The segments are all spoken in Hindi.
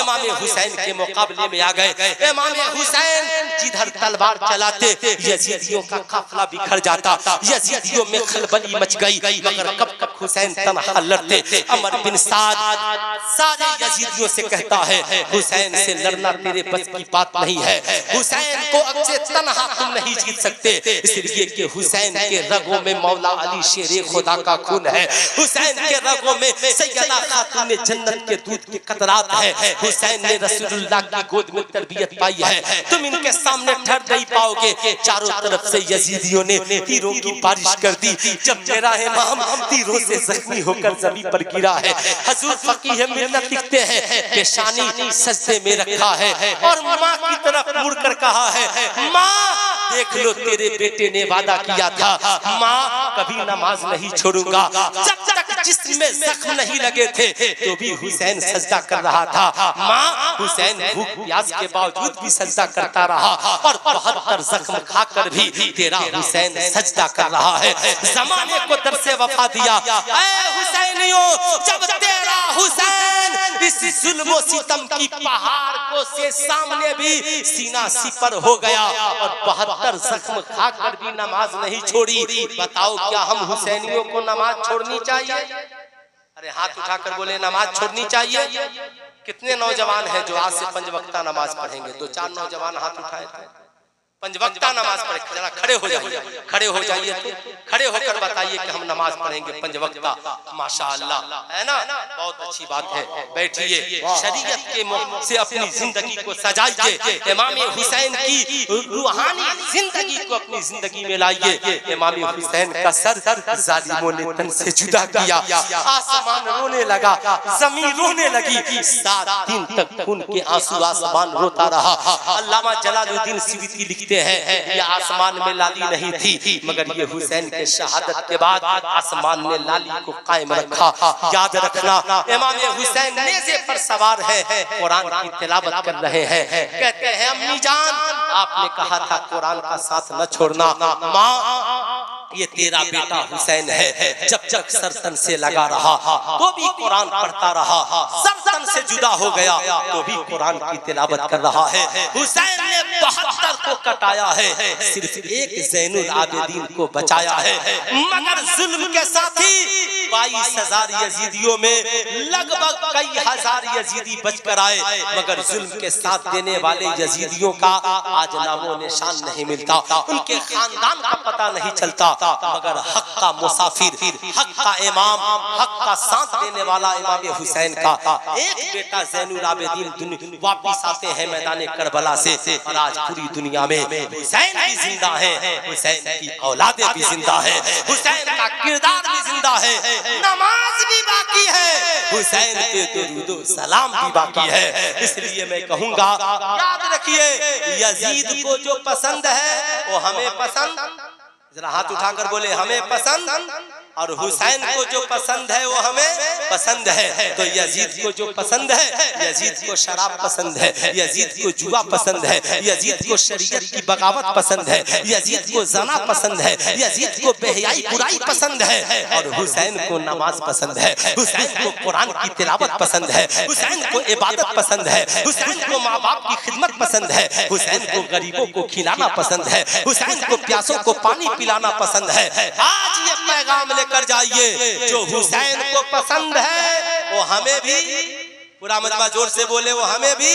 इमाम हुसैन के मुकाबले में आ गए। इमाम हुसैन जिधर तलवार चलाते यजीदियों का काफिला बिखर जाता, यजीदियों में खलबली मच गई। मगर कब तक हुसैन तन्हा लड़ते। अमर बिन साद सारे यजीदियों से कहता है हुसैन से लड़ना तेरे बस की बात नहीं है, हुसैन को अक्से तन्हा तुम नहीं जीत सकते, इसलिए कि हुसैन के रगों में मौला अली शेरे खुदा का खून है, हुसैन के रगों में सैयदा खातून जन्नत के दूध के कतरात है, हुसैन ने रसूलुल्लाह की गोद में तरबियत पाई है। तुम इनके सामने ठहर नहीं पाओगे। चारों तरफ से यजीदियों ने तीरों की बारिश कर दी। जब मेरा इमाम तीरों से जख्मी होकर जमीन पर गिरा है, हुजूर फकीह मिल्लत लिखते हैं पेशानी सजदे में रखा है और माँ की तरफ मुड़कर कहा है माँ देख लो तेरे बेटे ने वादा किया था, माँ कभी नमाज नहीं छोड़ूंगा। जब तक जिस्म में जख्म नहीं लगे थे तो भी हुसैन सजदा कर रहा था। माँ हुसैन भूख प्यास के बावजूद भी सजदा करता रहा और 72 जख्म खाकर भी तेरा हुसैन सजदा कर रहा है। जमाने को दर्से वफा दिया। ऐ हुसैनियों, जब तेरा हुसैन इस जुल्म सितम की पहाड़ को से सामने भी सीना सिपर हो गया और 72 जख्म खाकर भी नमाज नहीं छोड़ी, बताओ क्या हम हुसैनियों को नमाज छोड़नी चाहिए? अरे हाथ उठाकर बोले नमाज छोड़नी चाहिए। कितने नौजवान हैं जो आज से 5 वक्ता नमाज पढ़ेंगे? 2-4 नौजवान हाथ उठाए थे। 5 वक्ता नमाज पढ़े। जरा खड़े हो जाइए, खड़े हो जाइए, तो खड़े होकर बताइए कि हम नमाज पढ़ेंगे 5 वक्ता। माशाअल्लाह, है ना? बहुत अच्छी बात है। बैठिए, शरीयत के मुंह से अपनी जिंदगी को सजाइए, इमाम हुसैन की रूहानी जिंदगी को अपनी जिंदगी में लाइए। इमाम हुसैन का सर जालिमों ने तन से जुदा किया, आसमान रोने लगा, जमीन रोने लगी, 7 दिन तक खून के आंसू आसमान रोता रहा। अल्लामा जलालुद्दीन सियूती लिखते हैं ये आसमान में लाली नहीं थी, मगर ये हुसैन के शहादत के बाद आसमान ने लाली को कायम रखा। याद रखना, इमाम हुसैन नेज़े पर सवार है, कुरान की तिलावत कर रहे हैं। कहते हैं अम्मी जान आपने कहा था कुरान का साथ न छोड़ना। माँ ये तेरा बेटा हुसैन है, जब तक सरतन से लगा रहा तो भी कुरान पढ़ता रहा, सरतन से जुदा हो गया तो भी कुरान की तिलावत कर रहा है। हुसैन ने 72 को कटाया है, सिर्फ एक ज़ैनुल आबिदीन को बचाया है। मगर जुल्म के साथी 22,000 यजीदियों में लगभग कई हजार यजीदी बचकर आए, मगर जुल्म के साथ देने वाले यजीदियों का आज नामो निशान नहीं मिलता, उनके खानदान का पता नहीं चलता। मगर हक का मुसाफिर, हक का इमाम, हक का साथ देने वाला इमाम हुसैन का एक बेटा ज़ैनुल आबिदीन वापिस आते हैं मैदान करबला से, और आज पूरी दुनिया में हुसैन भी जिंदा है, हुसैन की औलादें भी जिंदा है, हुसैन का किरदार भी जिंदा है, नमाज भी बाकी है, हुसैन पे दुरूद सलाम भी बाकी है। इसलिए मैं कहूँगा याद रखिए, यजीद को जो पसंद है वो हमें पसंद, जरा हाथ उठाकर बोले हमें पसंद, और हुसैन को जो पसंद है वो हमें पसंद है। तो यजीद को जो पसंद है, यजीद को शराब पसंद है, यजीद को जुआ पसंद है, यजीद को शरीयत की बगावत पसंद है, यजीद को जना पसंद है, यजीद को बेहयाई बुराई पसंद है, और हुसैन को नमाज पसंद है, हुसैन को कुरान की तिलावत पसंद है, हुसैन को इबादत पसंद है, हुसैन को माँ बाप की खिदमत पसंद है, हुसैन को गरीबों को खिलाना पसंद है, हुसैन को प्यासों को पानी पिलाना पसंद है। आज ये पैगाम कर जाइए, जो हुसैन को पसंद है वो हमें भी, पूरा मजमा जोर से बोले, वो हमें भी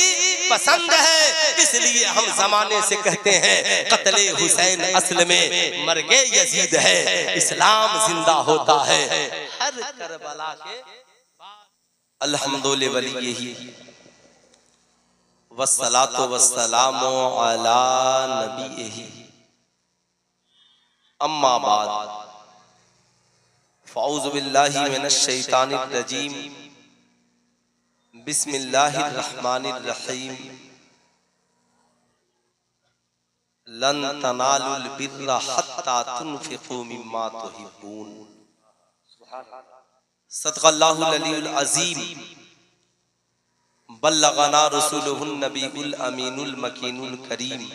पसंद है। इसलिए हम जमाने से कहते हैं कत्ले हुसैन असल में मर्गे यजीद है, इस्लाम जिंदा होता है हर करबला के बाद। अल्हम्दुलिल्लाह वलियही वस्सलातु वस्सलामु अला नबीही, अम्मा बाद फ़ौज़ु बिल्लाहि मिनश शैतानिर रजीम, बिस्मिल्लाहिर रहमानिर रहीम। लन तनालुल बिर्रा हत्ता तुनफ़िक़ू मिम्मा तुहिब्बून। सदक़ल्लाहुल अलीयुल अज़ीम। बल्लगना रसूलुहुन नबीयुल अमीनुल मकीनुल करीम।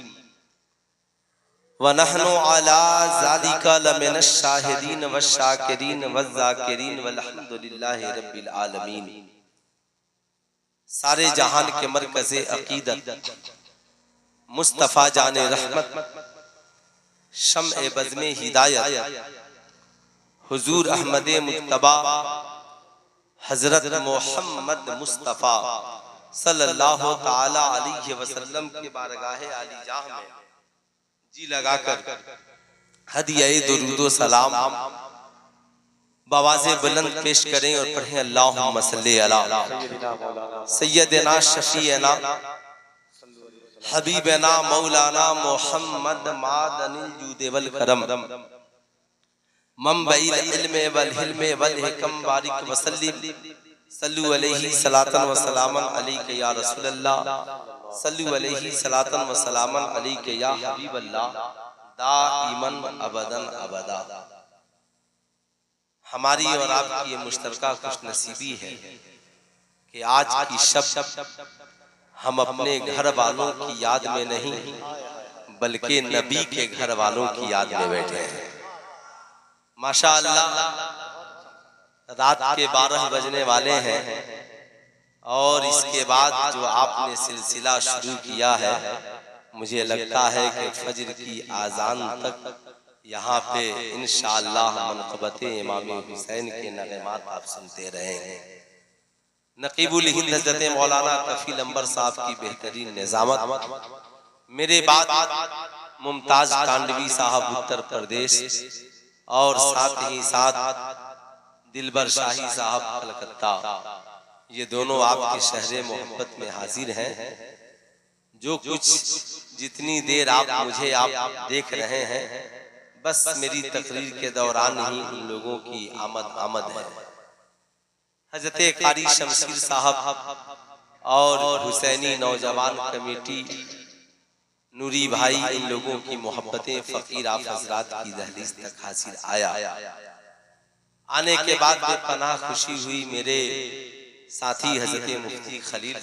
वनहनु अला ज़ालिका लमिनश शाहिदीन वश्शाकिरीन वज़्ज़ाकिरीन वल्हम्दुलिल्लाहि रब्बिल आलमीन। सारे जहान के मरकज़े अकीदत, मुस्तफ़ा जाने रहमत, शम्ए बज़्मे हिदायत, हुजूर अहमद मुज्तबा हजरत मोहम्मद मुस्तफ़ा सल्लल्लाहु ताला अलैहि वसल्लम के बारगाहे आलिजाह में जी लगाकर हदिया दुरूद सलाम बवाज़े बुलंद पेश करें और पढ़ें अल्लाहुम्मा सल्ली अला सय्यदना शफ़ीअना हबीबना मौलाना मोहम्मद मादनिल जूद वल करम मंबइल इल्म वल हिल्म वल हिकम बारिक वसल्लिम सल्लु अलैहि सलातन व सलामन अलैका या रसूलल्लाह सल्लु अलैहि सलातन व सलामन अलैका या हबीबल्लाह दाइमन अबदन अबदा। हमारी और आपकी ये मुश्तरका खुशनसीबी है कि आज की शब हम अपने घर वालों की याद में नहीं बल्कि नबी के घर वालों की याद में बैठे हैं। माशाअल्लाह रात के 12 बजने वाले हैं और इसके बाद जो आपने सिलसिला शुरू किया है मुझे लगता है कि फजर की आज़ान तक यहाँ पे इंशाअल्लाह मनक़बत इमाम हुसैन के नग़मात आप सुनते रहेंगे। नक़ीबुल हिंद हज़रत मौलाना कफ़ील अंबर साहब की बेहतरीन निज़ामत, मेरे बाद मुमताज कांडवी साहब उत्तर प्रदेश और साथ ही साथ दिलबर शाही साहब कलकत्ता, ये दोनों आपके शहर मोहब्बत में हाजिर हैं। जो कुछ जितनी देर आप मुझे आप देख रहे हैं बस मेरी तकरीर के दौरान ही उन लोगों की आमद है। हजरत कारी शमशीर साहब और हुसैनी नौजवान कमेटी नूरी भाई, इन लोगों की मोहब्बतें फकीर आप हजरात की दहलीज तक हासिल आया। आने के बाद बेपनाह खुशी हुई। मेरे साथी हजरत मुफ्ती खलील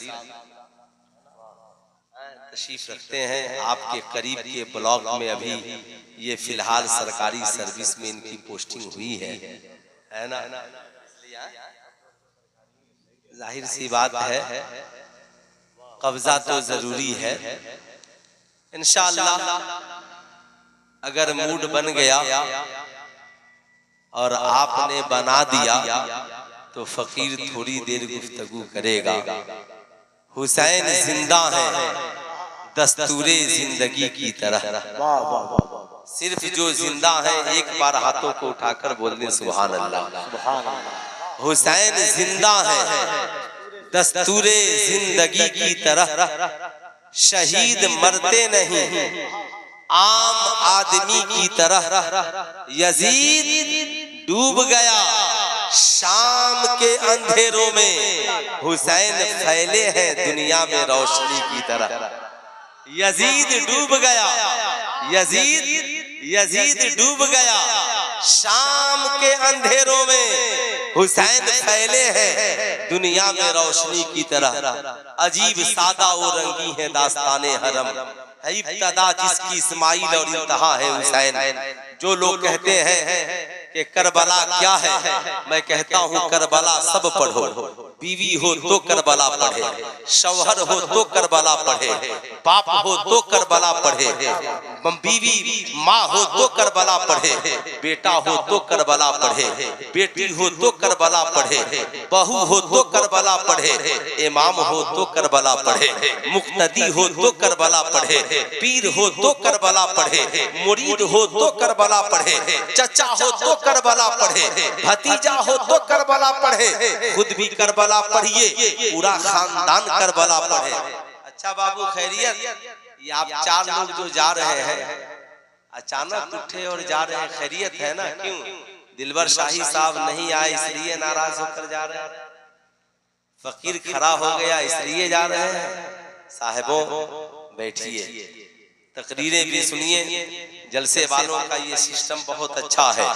तशरीफ रखते हैं, आपके करीब के ब्लॉक में अभी ये फिलहाल सरकारी सर्विस में इनकी पोस्टिंग हुई है ना। जाहिर सी बात है कब्जा तो जरूरी है। इंशाअल्लाह अगर मूड बन गया और आपने बना दिया तो फकीर थोड़ी देर गुफ्तगू करेगा। हुसैन जिंदा है दस्तूरे जिंदगी की तरह। सिर्फ जो जिंदा है एक बार हाथों को उठाकर बोल दें सुभान अल्लाह। हुसैन जिंदा है दस्तूरे जिंदगी की तरह। शहीद मरते नहीं आम आदमी की तरह। यजीद डूब गया शाम के अंधेरों में, हुसैन फैले हैं दुनिया में रोशनी की तरह। यजीद डूब गया, यजीद डूब गया शाम के अंधेरों में, हुसैन फैले हैं दुनिया में रोशनी की तरह। अजीब सादा और रंगी है दास्ताने हरम, है इब्तदा जिसकी इस्माइल और इंतहा है हुसैन। जो लोग कहते हैं कि करबला क्या है, मैं कहता हूँ करबला सब पढ़ो। बीवी हो तो करबला पढ़े, शौहर हो तो करबला पढ़े, बाप हो तो करबला पढ़े, बीवी माँ हो तो करबला पढ़े, बेटा हो तो करबला पढ़े, बेटी हो तो करबला पढ़े, बहू हो तो करबला पढ़े, इमाम हो तो करबला पढ़े, मुक्तदी हो तो करबला पढ़े, पीर हो तो करबला पढ़े, मुरीद हो तो करबला पढ़े, चचा हो तो करबला पढ़े, भतीजा हो तो करबला पढ़े, खुद भी करबला पढ़िए, पूरा खानदान करबला पढ़े। अच्छा बाबू खैरियत, ये आप 4 लोग जो जा रहे हैं अचानक उठे और जा रहे हैं, खैरियत है ना? क्यों? दिलबर शाही साहब नहीं आए इसलिए नाराज होकर जा रहे हैं, फकीर खड़ा हो गया इसलिए जा रहे हैं। साहिबों बैठिए, तकरीरें भी सुनिए। जलसे वालों का ये सिस्टम बहुत अच्छा है,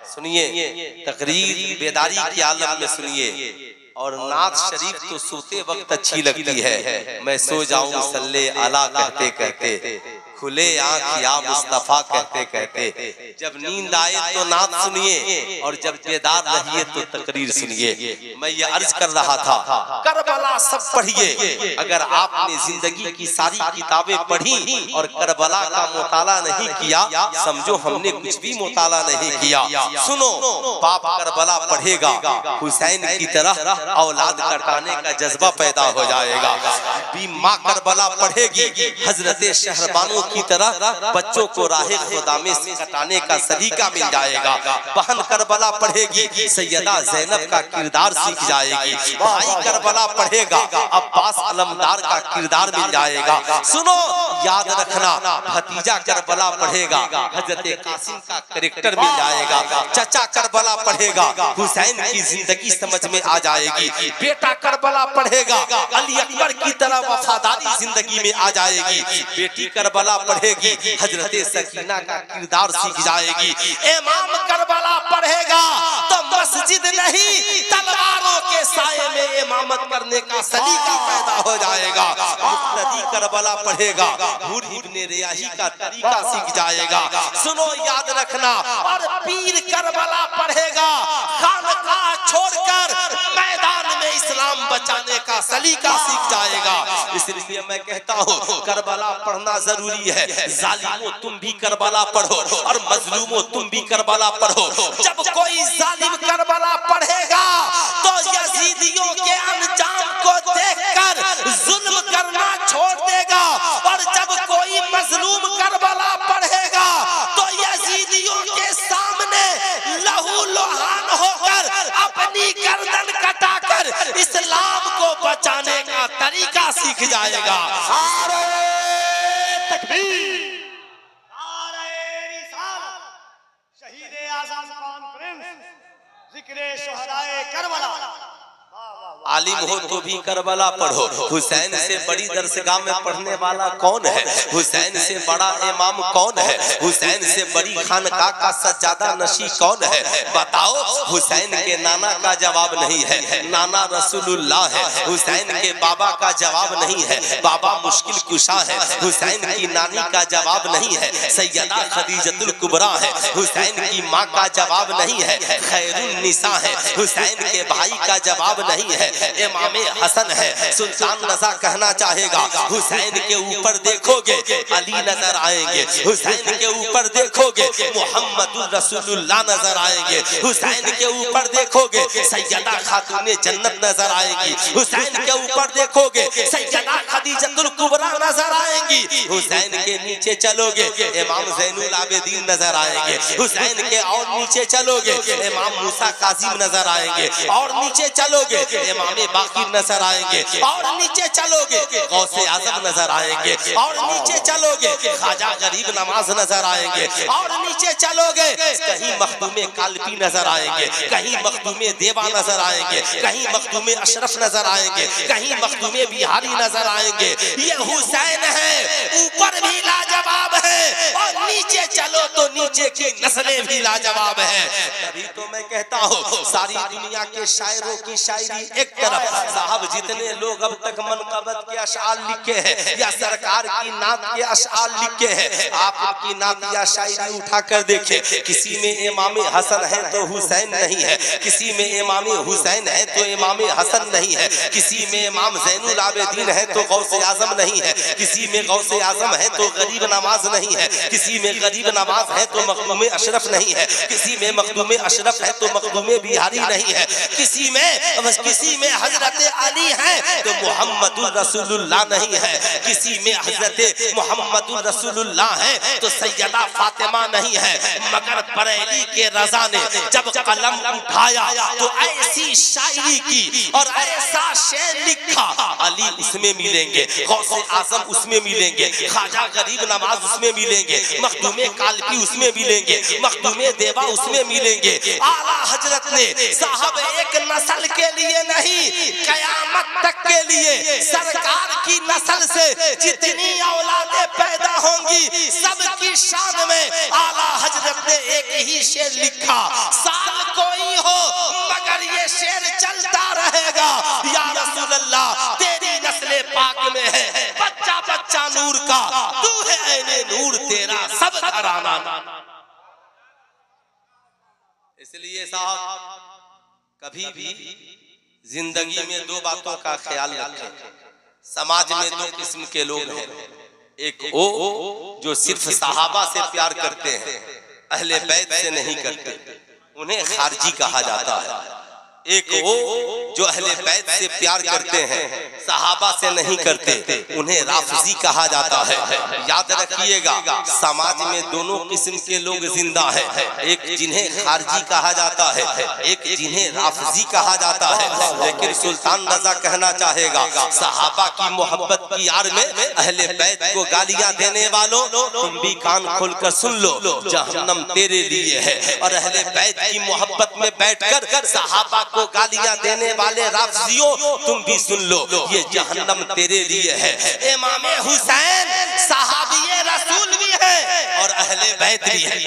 सुनिए तकरीर बेदारी के आलम में सुनिए। और नात शरीफ तो सोते वक्त अच्छी लगती है, मैं सो जाऊं सल्ले अला कहते कहते, खुले आँख या मुस्तफा कहते कहते, जब नींद आए तो नात सुनिए और जब बेदार रहिए तो तकरीर सुनिए। मैं ये अर्ज कर रहा था, करबला सब पढ़िए। अगर आपने जिंदगी की सारी किताबें पढ़ी और करबला का मुताला नहीं किया, समझो हमने कुछ भी मुताला नहीं किया। सुनो, बाप करबला पढ़ेगा, हुसैन की तरह औलाद कटाने का जज्बा पैदा हो जाएगा। माँ करबला पढ़ेगी, हजरत शहरबानों की तरह बच्चों को राहे खुदा में कटाने का सलीका मिल जाएगा। बहन करबला पढ़ेगी, सैयदा ज़ैनब का किरदार सीख जाएगी। भाई करबला पढ़ेगा, अब्बास अलमदार का किरदार मिल जाएगा। सुनो, याद रखना, भतीजा करबला पढ़ेगा, हजरत कासिम का कैरेक्टर मिल जाएगा। चचा करबला पढ़ेगा, हुसैन की जिंदगी समझ में आ जाएगी। बेटा करबला पढ़ेगा, अली अकबर की तरह वफादारी जिंदगी में आ जाएगी। बेटी करबला पढ़ेगी, हजरत सकीना का किरदार सीख जाएगी। इमाम करबला पढ़ेगा तो मस्जिद नहीं तलवारों के साये में इमामत करने का सलीका पैदा हो जाएगा। मुक्तदी करबला पढ़ेगा, हुर इब्ने रियाही का तरीका सीख जाएगा। सुनो, याद रखना, और पीर करबला पढ़ेगा, खानकाह छोड़कर मैदान में इस्लाम बचाने का सलीका सीख जाएगा। इसलिए मैं कहता हूँ, करबला पढ़ना जरूरी है। जालिमों तुम भी करबला पढ़ो और मजलूमों तुम भी करबला पढ़ो। जब कोई जालिम करबला पढ़ेगा तो यजीदियों के अंजाम को देखकर जुल्म करना छोड़ देगा, और जब कोई मजलूम करबला पढ़ेगा तो यजीदियों के सामने लहू लुहान होकर अपनी गर्दन कटाकर इस्लाम को बचाने का तरीका सीख जाएगा। शहीद आज़म कॉन्फ्रेंस, जिक्र शुहदाए करबला। आलिम हो तो भी करबला पढ़ो। हुसैन से बड़ी दरसगाह में पढ़ने वाला कौन है? हुसैन से बड़ा इमाम कौन है? हुसैन से बड़ी खानकाह का सज्जादा नशी कौन है? बताओ। हुसैन के नाना का जवाब नहीं है, नाना रसूलुल्लाह है। हुसैन के बाबा का जवाब नहीं है, बाबा मुश्किल कुशा है। हुसैन की नानी का जवाब नहीं है, सैयदा खदीजतुल कुबरा है। हुसैन की माँ का जवाब नहीं है, खैरुन निसा है। हुसैन के भाई का जवाब नहीं है, इमाम हसन है। सुल्तान रज़ा कहना चाहेगा, हुसैन के ऊपर देखोगे अली नजर आएंगे, हुसैन के ऊपर देखोगे मोहम्मदुर रसूलुल्लाह नजर आएंगे, हुसैन के ऊपर देखोगे सैयदा खातूने जन्नत नजर आएगी, हुसैन के ऊपर देखोगे सैयदा खदीजतुल कुबरा नजर आएंगी। हुसैन के नीचे चलोगे इमाम ज़ैनुल आबिदीन नजर आएंगे, हुसैन के और नीचे चलोगे इमाम मूसा काज़िम नजर आएंगे, और नीचे चलोगे इमाम बाक़िर नजर आएंगे, और नीचे चलोगे गौसे आज़म नजर आएंगे, और नीचे चलोगे ख्वाजा गरीब नवाज नजर आएंगे, और नीचे चलोगे कहीं मखदूमे कालपी नजर आएंगे, कहीं मखदूमे देवा नजर आएंगे, कहीं मखदूमे अशरफ नजर आएंगे, कहीं मखदूमे बिहारी नजर आएंगे। ये हुसैन है, ऊपर भी लाजवाब है, और नीचे चलो तो नीचे की नस्लें भी लाजवाब है। तभी तो मैं कहता हूँ, सारी दुनिया के शायरों की शायरी एक तरफ, साहब जितने लोग अब तक मनकबत के अशआर लिखे हैं या सरकार की नात के अशआर लिखे हैं, आप उनकी नात या शायरी उठा कर देखें, किसी में इमाम हसन है तो हुसैन नहीं है, किसी में इमाम हुसैन है तो इमाम हसन नहीं है, किसी में इमाम ज़ैनुल आबिदीन है तो गौसे आज़म नहीं है, किसी में गौसे आज़म है तो गरीब नवाज नहीं है, किसी में गरीब नवाज है तो मखदूमे अशरफ नहीं है, किसी में मखदूमे अशरफ है तो मखदूमे बिहारी नहीं है, किसी में हजरत अली है तो मोहम्मदुर रसूलुल्लाह नहीं है, किसी में हजरत मोहम्मदुर रसूलुल्लाह है तो सैयदा फातिमा नहीं है। मगर बरेली के रज़ा ने जब कलम उठाया तो ऐसी शायरी की और ऐसा शेर लिखा, अली उसमें मिलेंगे, गौसे आज़म उसमें मिलेंगे, ख्वाजा गरीब नवाज उसमें मिलेंगे, मखदूमे कालपी उसमें मिलेंगे, मखदूमे देवा उसमें मिलेंगे। आला हजरत ने साहब एक नस्ल के लिए नहीं, कयामत तक के लिए सरकार की नस्ल से जितनी औलादें पैदा होंगी सबकी शान में आला हजरत ने एक ही शेर लिखा, साल कोई हो मगर ये शेर चलता रहेगा, या रसूल अल्लाह तेरी नस्ले पाक में है, बच्चा बच्चा नूर का, तू है ऐने नूर तेरा सब घराना। इसलिए साहब कभी भी जिंदगी में दो बातों का ख्याल रखें। समाज में दो किस्म के लोग हैं, एक वो जो सिर्फ सहाबा से प्यार करते हैं, अहले बैत से नहीं करते, उन्हें खारजी कहा जाता है। एक वो जो अहले बैत से प्यार करते हैं, सहाबा से नहीं करते, उन्हें राफिजी कहा जाता है। याद रखिएगा, समाज में दोनों किस्म के लोग जिंदा हैं, एक जिन्हें खारजी कहा जाता है, एक जिन्हें राफिजी कहा जाता है। लेकिन सुल्तान रजा कहना चाहेगा, सहाबा की मोहब्बत की आड़ में अहले बैत को गालियां देने वालों, तुम भी कान खोलकर सुन लो, जहन्नम तेरे लिए है। और अहले बैत की मोहब्बत में बैठकर सहाबा को गालियां देने वाले राफिजियों, तुम भी सुन लो, ये जहन्नम तेरे लिए है। इमाम हुसैन सहाबी रसूल भी है और अहले बैत भी है।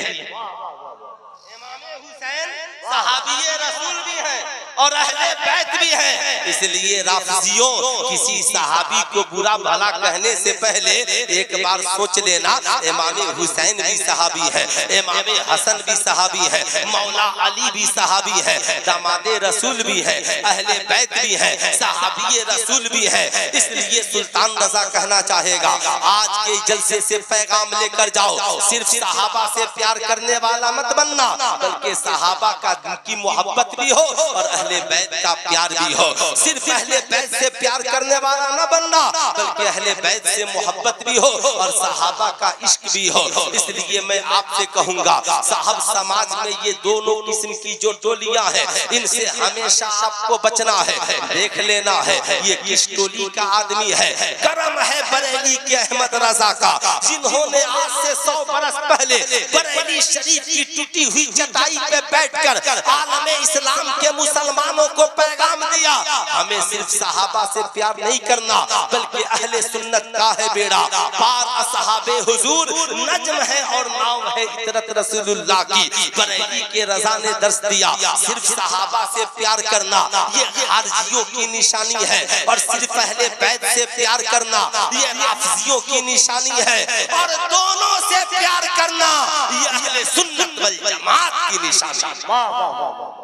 इमाम हुसैन सहाबी रसूल भी है और अहले बैत भी है। इसलिए राफिजियों, किसी सहाबी को बुरा भला कहने से पहले एक बार सोच लेना, इमाम हुसैन भी सहाबी है, इमाम हसन भी सहाबी है, मौला अली भी सहाबी है, दामादे रसूल भी है, अहले बैत भी है, सहाबी रसूल भी है। इसलिए सुल्तान रजा कहना चाहेगा, आज के जलसे से पैगाम लेकर जाओ, सिर्फ सहाबा से प्यार करने वाला मत बनना, बल्कि सहाबा का की मोहब्बत भी हो और अहले बैत का प्यार भी हो। सिर्फ अहले बैत से प्यार करने वाला न बनना, बल्कि अहले बैत से मोहब्बत भी हो और सहाबा का इश्क भी हो। इसलिए मैं आपसे कहूंगा, साहब समाज में ये दोनों किस्म की जो टोलियां हैं, इनसे हमेशा आपको बचना है। देख लेना है ये किस टोली का आदमी है। करम है बरेली के अहमद रजा का, जिन्होंने आज से 100 बरस पहले बरेली शरीफ की टूटी हुई चटाई पे बैठकर आलमे इस्लाम के मुसलमानों को पैगाम दिया, हमें सिर्फ सहाबा से प्यार नहीं करना, बल्कि अहले सुन्नत का है बेड़ा पार। असहाबे हुजूर नज्म है और नाव है इतरत रसूलुल्लाह की। बरेली के रजा ने दर्श दिया, सिर्फ सहाबा से प्यार करना ये खारजियों की निशानी है, और सिर्फ अहले बैत से प्यार करना ये राफिजियों की निशानी है, और दोनों से प्यार करना ये अहले सुन्नत वल जमात की निशानी है।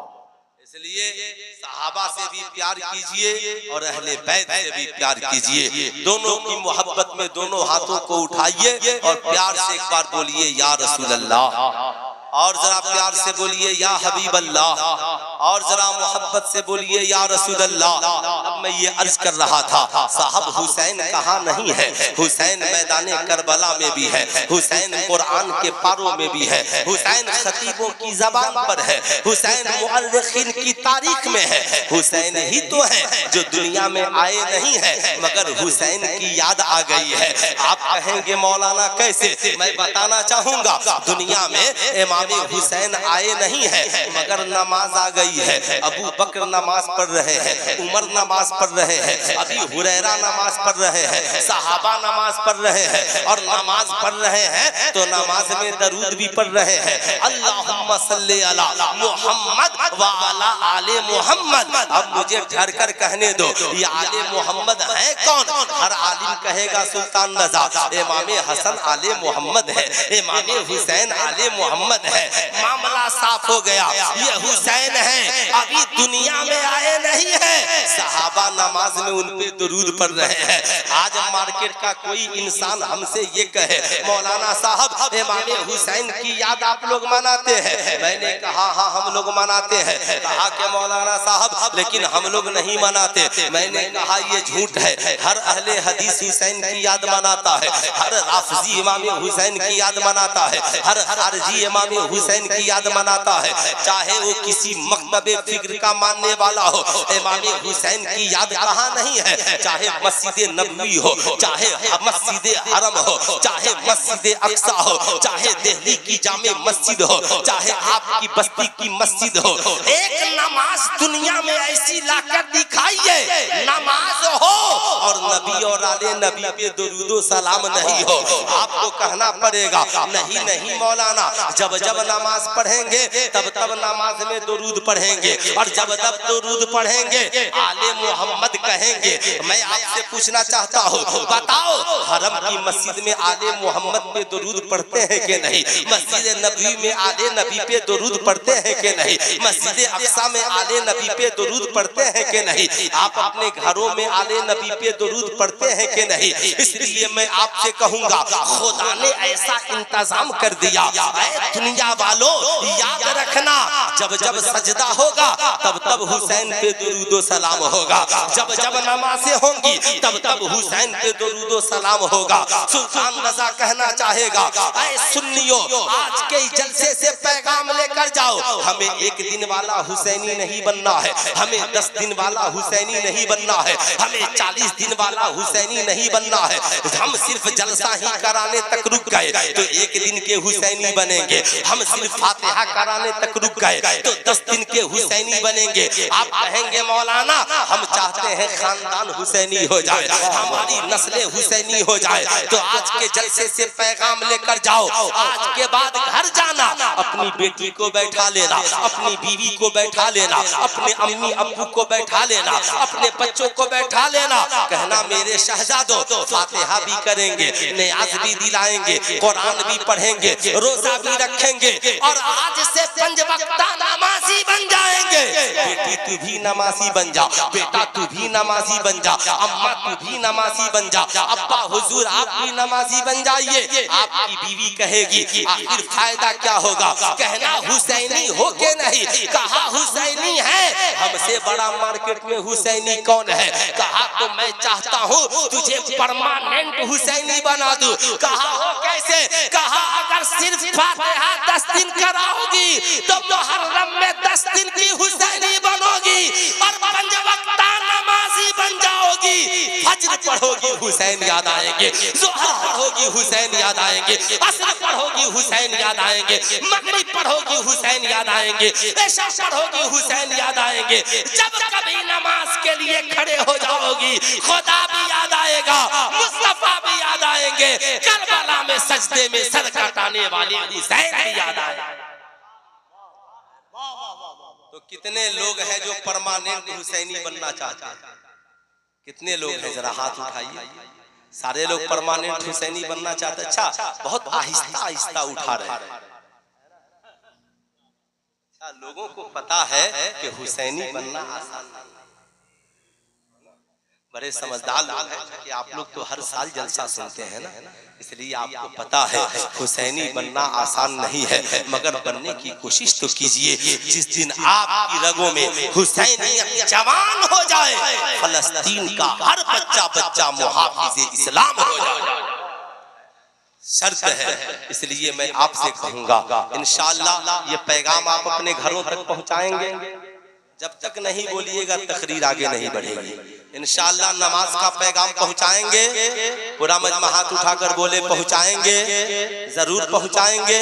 इसलिए सहाबा से भी प्यार कीजिए और अहले बैत से भी प्यार कीजिए। दोनों की मोहब्बत में दोनों हाथों को उठाइए और प्यार से एक बार बोलिए या रसूल अल्लाह, और जरा प्यार से बोलिए या हबीब अल्लाह, और जरा मोहब्बत से बोलिए या रसूल अल्लाह। अब मैं ये अर्ज कर रहा था, साहब हुसैन कहाँ नहीं है? हुसैन मैदाने करबला में भी है, हुसैन कुरान के पारों में भी है, हुसैन खतीबों की जबान पर है, हुसैन मुअर्रिखीन की तारीख में है। हुसैन ही तो है जो दुनिया में आए नहीं है, मगर हुसैन की याद आ गई है। आप कहेंगे मौलाना कैसे? मैं बताना चाहूंगा, दुनिया में इमाम हुसैन आए नहीं है, मगर नमाज आ गई है। अबू बकर नमाज पढ़ रहे हैं, उमर नमाज पढ़ रहे हैं, अबी हुरैरा नमाज पढ़ रहे हैं, सहाबा नमाज पढ़ रहे हैं, और नमाज पढ़ रहे हैं तो नमाज में दरूद भी पढ़ रहे हैं, अल्लाहुम्मा सल्ली अला मुहम्मद व अला आले मुहम्मद। अब मुझे ठहर कर कहने दो, ये आले मोहम्मद है कौन? हर आलिम कहेगा सुल्तान रजा, इमाम हसन आले मोहम्मद है, इमाम हुसैन आले मोहम्मद है। मामला साफ हो गया, ये हुसैन है, अभी दुनिया में आए नहीं है। सहाबा नमाज में उन पे दुरूद पढ़ रहे हैं। आज मार्केट का कोई इंसान हमसे ये कहे, मौलाना साहब इमाम हुसैन की याद आप लोग मनाते हैं? मैंने कहा हाँ हम लोग मनाते हैं। कहा कि मौलाना साहब लेकिन हम लोग नहीं मनाते। मैंने कहा ये झूठ है, हर अहले हदीस हुसैन की याद मनाता है, हर राफिजी इमाम हुसैन की याद मनाता है, हर खारजी इमाम हुसैन की याद मनाता है, चाहे वो किसी मकतबे फिक्र का मानने वाला हो। इमाम हुसैन की याद कहाँ नहीं है? चाहे मस्जिद नबवी हो, चाहे मस्जिद हरम हो, चाहे मस्जिद अक्सा हो, चाहे दिल्ली की जामे मस्जिद हो, चाहे आपकी बस्ती की मस्जिद हो। एक नमाज दुनिया में ऐसी लाकर दिखाइए, नमाज हो और नबी और आले नबी पे दुरूदो सलाम नहीं हो। आपको कहना पड़ेगा नहीं नहीं मौलाना, जब जब नमाज पढ़ेंगे तब तब नमाज में दुरूद पढ़ेंगे, और जब तब दुरूद पढ़ेंगे आले मोहम्मद कहेंगे। मैं आपसे पूछना चाहता हूँ, बताओ हरम की मस्जिद में आले मोहम्मद पे दुरूद पढ़ते हैं कि नहीं? मस्जिद नबी में आले नबी पे दुरूद पढ़ते हैं कि नहीं? मस्जिद अक्सा में आले नबी पे दुरूद पढ़ते हैं कि नहीं? आप अपने घरों में आले नबी पे दुरूद पढ़ते हैं कि नहीं? इसलिए मैं आपसे कहूंगा, खुदा ने ऐसा इंतजाम कर दिया, दुनिया वालों याद रखना, जब जब सजदा होगा तब तब हुसैन पे दुरूदो सलाम होगा, जब जब नमाज़ें होंगी तब तब हुसैन पे दुरूदो सलाम होगा। सुल्तान रजा कहना चाहेगा, ऐ सुन्नियों, आज के जलसे से पैगाम लेकर जाओ, हमें एक दिन वाला हुसैनी नहीं बनना है, हमें 10 दिन वाला हुसैनी नहीं बनना है, हमें 40 दिन वाला हुसैनी नहीं बनना है। हम सिर्फ जलसा ही कराने तक रुक गए तो एक दिन के हुसैनी बनेंगे, हम सिर्फ फातिहा कराने तक रुक गए तो 10 दिन के हुसैनी बनेंगे। आप कहेंगे मौलाना हम चाहते हैं खानदान हुसैनी हो जाए, हमारी नस्लें हुसैनी हो जाए, तो आज के जलसे से पैगाम लेकर जाओ, आज के बाद घर जाना, अपनी बेटी को बैठा लेना, अपनी बीवी को बैठा लेना, अपने अम्मी अब्बू को बैठा लेना, अपने बच्चों को बैठा लेना, कहना मेरे शहजादों फातिहा भी करेंगे, नियाज भी दिलाएंगे, कुरान भी पढ़ेंगे, रोजा भी रखेंगे, और आज से 5 वक्ता नमाजी बन जाएंगे। बेटी तू भी नमाजी बन जा, बेटा तू भी नमाजी बन जा, अम्मा तू भी नमाजी बन जा, अब्बा हुजूर आप भी नमाजी बन जाइए। आपकी बीवी कहेगी आखिर फायदा क्या होगा? कहना हुसैनी हो के नहीं, कहा हुसैनी है, हमसे बड़ा मार्केट में हुसैनी कौन है? कहा तो मैं चाहता हूँ तुझे परमानेंट हुसैनी बना दूं। कहा हो कैसे? कहा अगर सिर्फ फातिहा 10 दिन कराओगी तो मुहर्रम में 10 दिन की हुसैनी बनोगी, और 5 वक्ता नमाजी बन जाओगी। फज्र पढ़ोगी हुसैन याद आएंगे, ज़ोहर पढ़ोगी हुसैन याद आएंगे, असर पढ़ोगी हुसैन याद आएंगे, मगरिब पढ़ोगी हुसैन याद आएंगे, इशा पढ़ोगी हुसैन याद आएंगे। जब कभी नमाज के लिए खड़े हो जाओगी खुदा भी याद आएगा, मुस्तफा भी याद आएंगे, करबला में सजदे में सर कटाने वाले हुसैन भी याद आएंगे। तो कितने लोग हैं जो परमानेंट हुसैनी बनना चाहते हैं? कितने लोग हैं? जरा हाथ उठाइए। सारे लोग परमानेंट हुसैनी बनना चाहते हैं? अच्छा, बहुत आहिस्ता आहिस्ता उठा रहे हैं। लोगों को पता है कि हुसैनी बनना आसान नहीं, बड़े समझदार लोग हैं कि आप लोग तो हर साल जलसा सुनते हैं ना, इसलिए आपको पता है हुसैनी बनना आसान नहीं है, मगर बनने की कोशिश तो कीजिए। जिस दिन आपकी रगों में हुसैनियत जवान हो जाए, फलस्तीन का हर बच्चा मुहाफिज़े इस्लाम हो जाए, शर्त है। इसलिए मैं आपसे कहूंगा इंशाअल्लाह ये पैगाम आप अपने घरों तक पहुंचाएंगे। जब तक नहीं बोलिएगा तकरीर आगे नहीं बढ़ेगी। इंशाअल्लाह नमाज का पैगाम पहुंचाएंगे। पूरा मजमा हाथ उठाकर बोले पहुंचाएंगे, जरूर पहुंचाएंगे।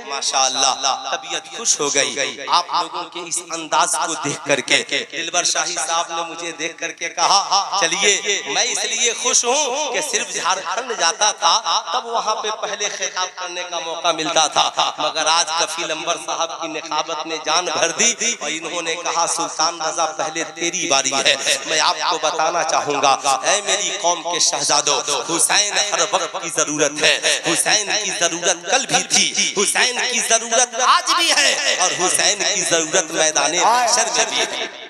माशाअल्लाह तबीयत खुश हो गई आप लोगों के इस अंदाज को देख करके। दिलबर शाही साहब ने मुझे देख करके कहा चलिए, मैं इसलिए खुश हूँ कि सिर्फ झारखंड जाता था तब वहाँ पे पहले खिताब करने का मौका मिलता था, मगर आज कफील अंबर साहब की निकाबत ने जान भर दी और इन्होंने कहा सुल्तान रजा पहले तेरी बारी है। मैं आपको बताना चाहूंगा, ऐ मेरी कौम के शहजादों, हुसैन हर वक्त की जरूरत है। हुसैन की जरूरत कल भी थी, हुसैन की जरूरत आज भी है, और हुसैन की जरूरत मैदाने महशर में भी है।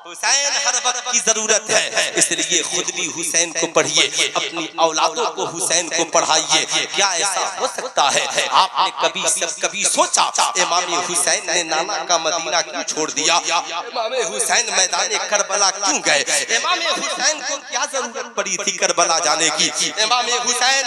हुसैन हर वक्त की जरूरत है, इसलिए खुद भी हुसैन को पढ़िए, अपनी औलादों को हुसैन को पढ़ाइए। क्या ऐसा हो सकता है आपने कभी सोचा इमाम हुसैन ने नाना का मदीना क्यों छोड़ दिया? इमाम हुसैन मैदान करबला क्यों गए? इमाम हुसैन को क्या जरूरत पड़ी थी करबला जाने की? इमाम हुसैन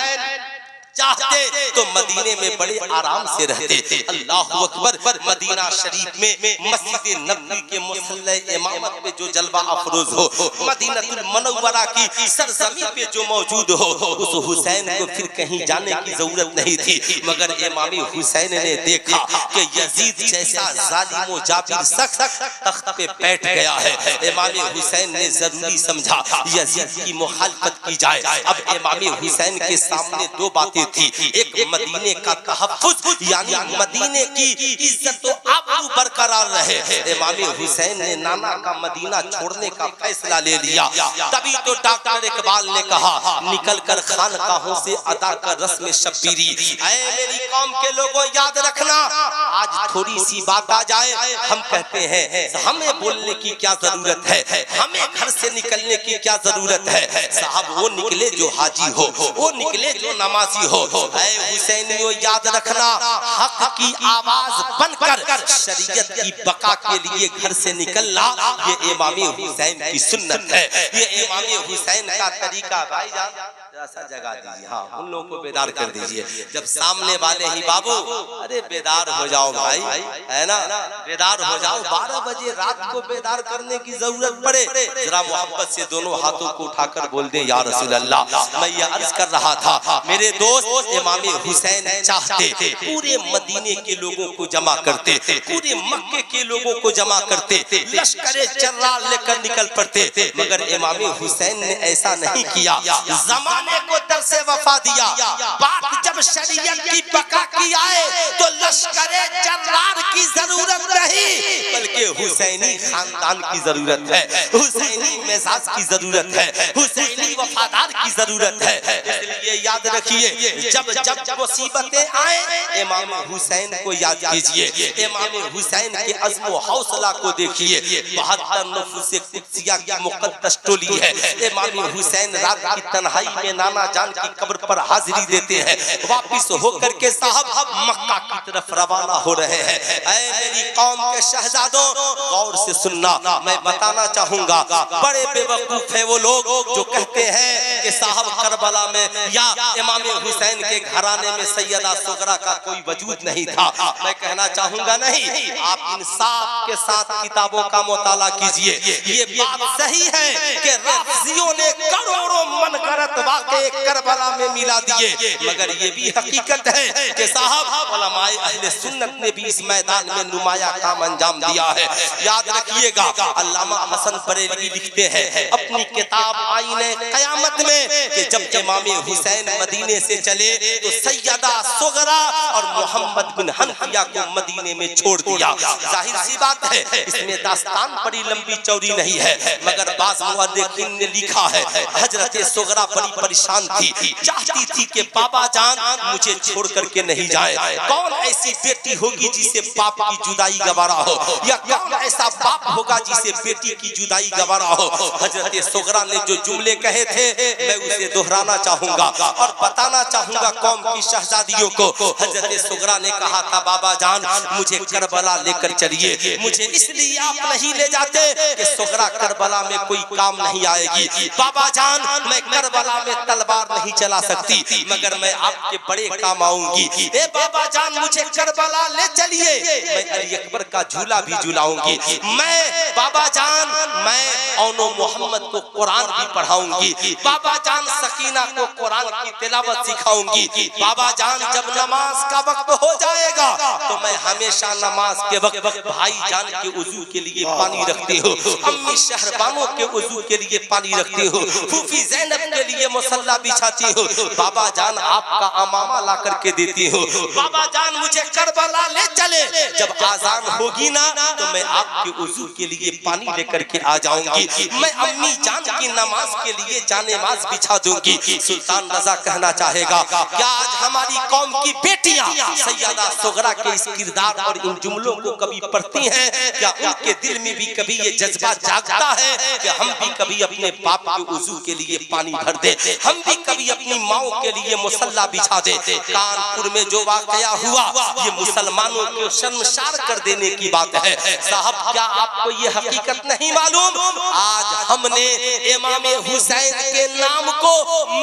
चाहते तो मदीने में बड़े आराम से रहते। अल्लाह अकबर। मदीना शरीफ में मस्जिद नबवी के मुसल्ले इमामत पे जो जलवा अफरोज हो, मदीनतुल मुनव्वरा की सरजमी पे जो मौजूद हो, उस हुसैन को फिर कहीं जाने की जरूरत नहीं थी। मगर इमाम हुसैन ने देखा कि यजीद जैसा जालिम व जाबिर शख्स तख्त पे बैठ गया है। इमाम हुसैन ने जरूरी समझा यजीद की मुखालफत की जाए। अब इमाम हुसैन के सामने दो बातें थी, एक मदीने का तहफ्फुज यानी मदीने की इज्जत व आबरू बरकरार रहे। इमाम हुसैन ने नाना का मदीना छोड़ने का फैसला ले लिया। तभी तो डॉक्टर इकबाल ने कहा, निकल कर खानकाहों से अदा कर रस्म शब्बीरी। ऐ मेरी कौम के लोगों याद रखना, आज थोड़ी सी बात आ जाए, हम कहते हैं हमें बोलने की क्या जरूरत है, हमें घर से निकलने की क्या जरूरत है। साहब वो निकले जो हाजी हो, वो निकले जो नमाजी हो। ऐ हुसैनियों याद रखना, हक की आवाज बनकर शरीयत की बका के लिए घर से निकलना ये इमाम हुसैन की सुन्नत है, ये इमाम हुसैन का तरीका। भाईजान ऐसा जगा दीजिए, हाँ उन लोगों को बेदार कर दीजिए। जब सामने वाले ही बाबू, अरे बेदार हो जाओ भाई, है ना, बेदार हो जाओ। 12 बजे रात को बेदार करने की जरूरत पड़े, जरा मोहब्बत से दोनों हाथों को उठाकर बोल दे या रसूल अल्लाह। मैं ये अर्ज कर रहा था मेरे दोस्त, इमाम हुसैन चाहते पूरे मदीने के लोगों को जमा करते, पूरे मक्के के लोगों को जमा करते, लश्करे जर्रार लेकर निकल पड़ते। मगर इमाम हुसैन ने ऐसा नहीं किया, जमाने को दर से वफा दिया। बात जब शरीयत की बका की आए तो लश्करे जर्रार की जरूरत नहीं, बल्कि हुसैनी खानदान की जरूरत है, हुसैनी मिजाज की जरूरत है, हुसैनी वफादार की जरूरत है। इसलिए याद रखिए, जब जब मुसीबतें आए इमाम हुसैन को याद कीजिए, इमाम हुसैन के अज़्म व हौसला को देखिए। 72 नफूस कुद्सिया की मुक़द्दस टोली है। इमाम हुसैन रात की तन्हाई में नाना जान की कब्र पर हाजिरी देते हैं, वापिस होकर के साहब मक्का की तरफ रवाना हो रहे हैं। ऐ मेरी कौम के शहजादों, गौर से सुनना, मैं बताना चाहूंगा, बड़े बेवकूफ है वो लोग जो कहते हैं कि साहब करबला में या इमाम हुसैन के घराने में सैयदा सुगरा का कोई वजूद नहीं था। मैं कहना चाहूंगा नहीं, आप इंसाफ के साथ किताबों का मुताला कीजिए। ये बात सही है कि राफ़िज़ियों ने करोड़ों मनगढ़ंत वाक़े करबला में मिला दिए, मगर ये भी हकीकत है कि साहब उलमाए अहले सुन्नत ने भी इस मैदान में नुमाया काम अंजाम दिया है। याद रखिएगा, अल्लामा हसन बरेलवी लिखते हैं अपनी किताब आईने क़यामत में कि जब इमाम हुसैन मदीने से चले तो सैयदा सुगरा और मोहम्मद बिन हनफिया को मदीने में छोड़ दिया। जाहिर सी बात है, इसमें दास्तान बड़ी लंबी चौड़ी नहीं है, मगर बाज़ मुअर्रिखीन ने लिखा है हजरत सुगरा बड़ी परेशान थी, चाहती थी कि बाबा जान मुझे छोड़ करके नहीं जाए। कौन ऐसी बेटी होगी जिसे बाप की जुदाई गवारा हो, या कौन ऐसा बाप होगा जिसे बेटी की जुदाई गवारा हो। हजरत सुगरा ने जो जुमले कहे थे मैं उसे दोहराना चाहूंगा और बताना चाहूंगा कौम की शहजादियों को। हजरत सुगरा ने कहा था, बाबा जान मुझे करबला लेकर चलिए। मुझे इसलिए आप नहीं ले जाते कि सुगरा करबला में कोई काम नहीं आएगी। बाबा जान मैं करबला में तलवार नहीं चला सकती, मगर मैं आपके बड़े काम आऊंगी। ए बाबा जान मुझे करबला ले चलिए, मैं अली अकबर का झूला भी झुलाऊंगी। मैं बाबा जान मैं औनो मोहम्मद को कुरान भी पढ़ाऊंगी। बाबा जान सकीना को कुरान की तिलावत सिखाऊंगी। बाबा जान जब नमाज का वक्त हो जाएगा तो मैं हमेशा नमाज के वक्त भाई जान के वुजू के लिए पानी रखती हूँ, अम्मी शहरबानों के वुजू के लिए पानी रखती हूँ, फूफी ज़ैनब के लिए मुसल्ला बिछाती हूँ। बाबा जान आपका अमामा ला करके देती हूँ। बाबा जान मुझे करबला ले चले, जब आजान होगी ना तो मैं आपके वुजू के लिए पानी लेकर के आ जाऊंगी। मैं अम्मी जान की नमाज के लिए जानेमाज बिछा दूंगी। सुल्तान रजा कहना चाहेगा, क्या आज हमारी कौम की बेटियां सैयदा सुगरा के इस किरदार और इन जुमलों को कभी पढ़ती हैं? क्या उनके दिल में भी कभी ये जज्बा जागता है कि हम भी कभी अपने बाप के वुजू के लिए पानी भर दे, हम भी कभी अपनी माओ के लिए मुसल्ला बिछा दे? कानपुर में जो वाकया हुआ ये मुसलमानों को शर्मसार कर देने की बात है। साहब क्या आपको ये हकीकत नहीं मालूम? आज हमने इमाम हुसैन के नाम को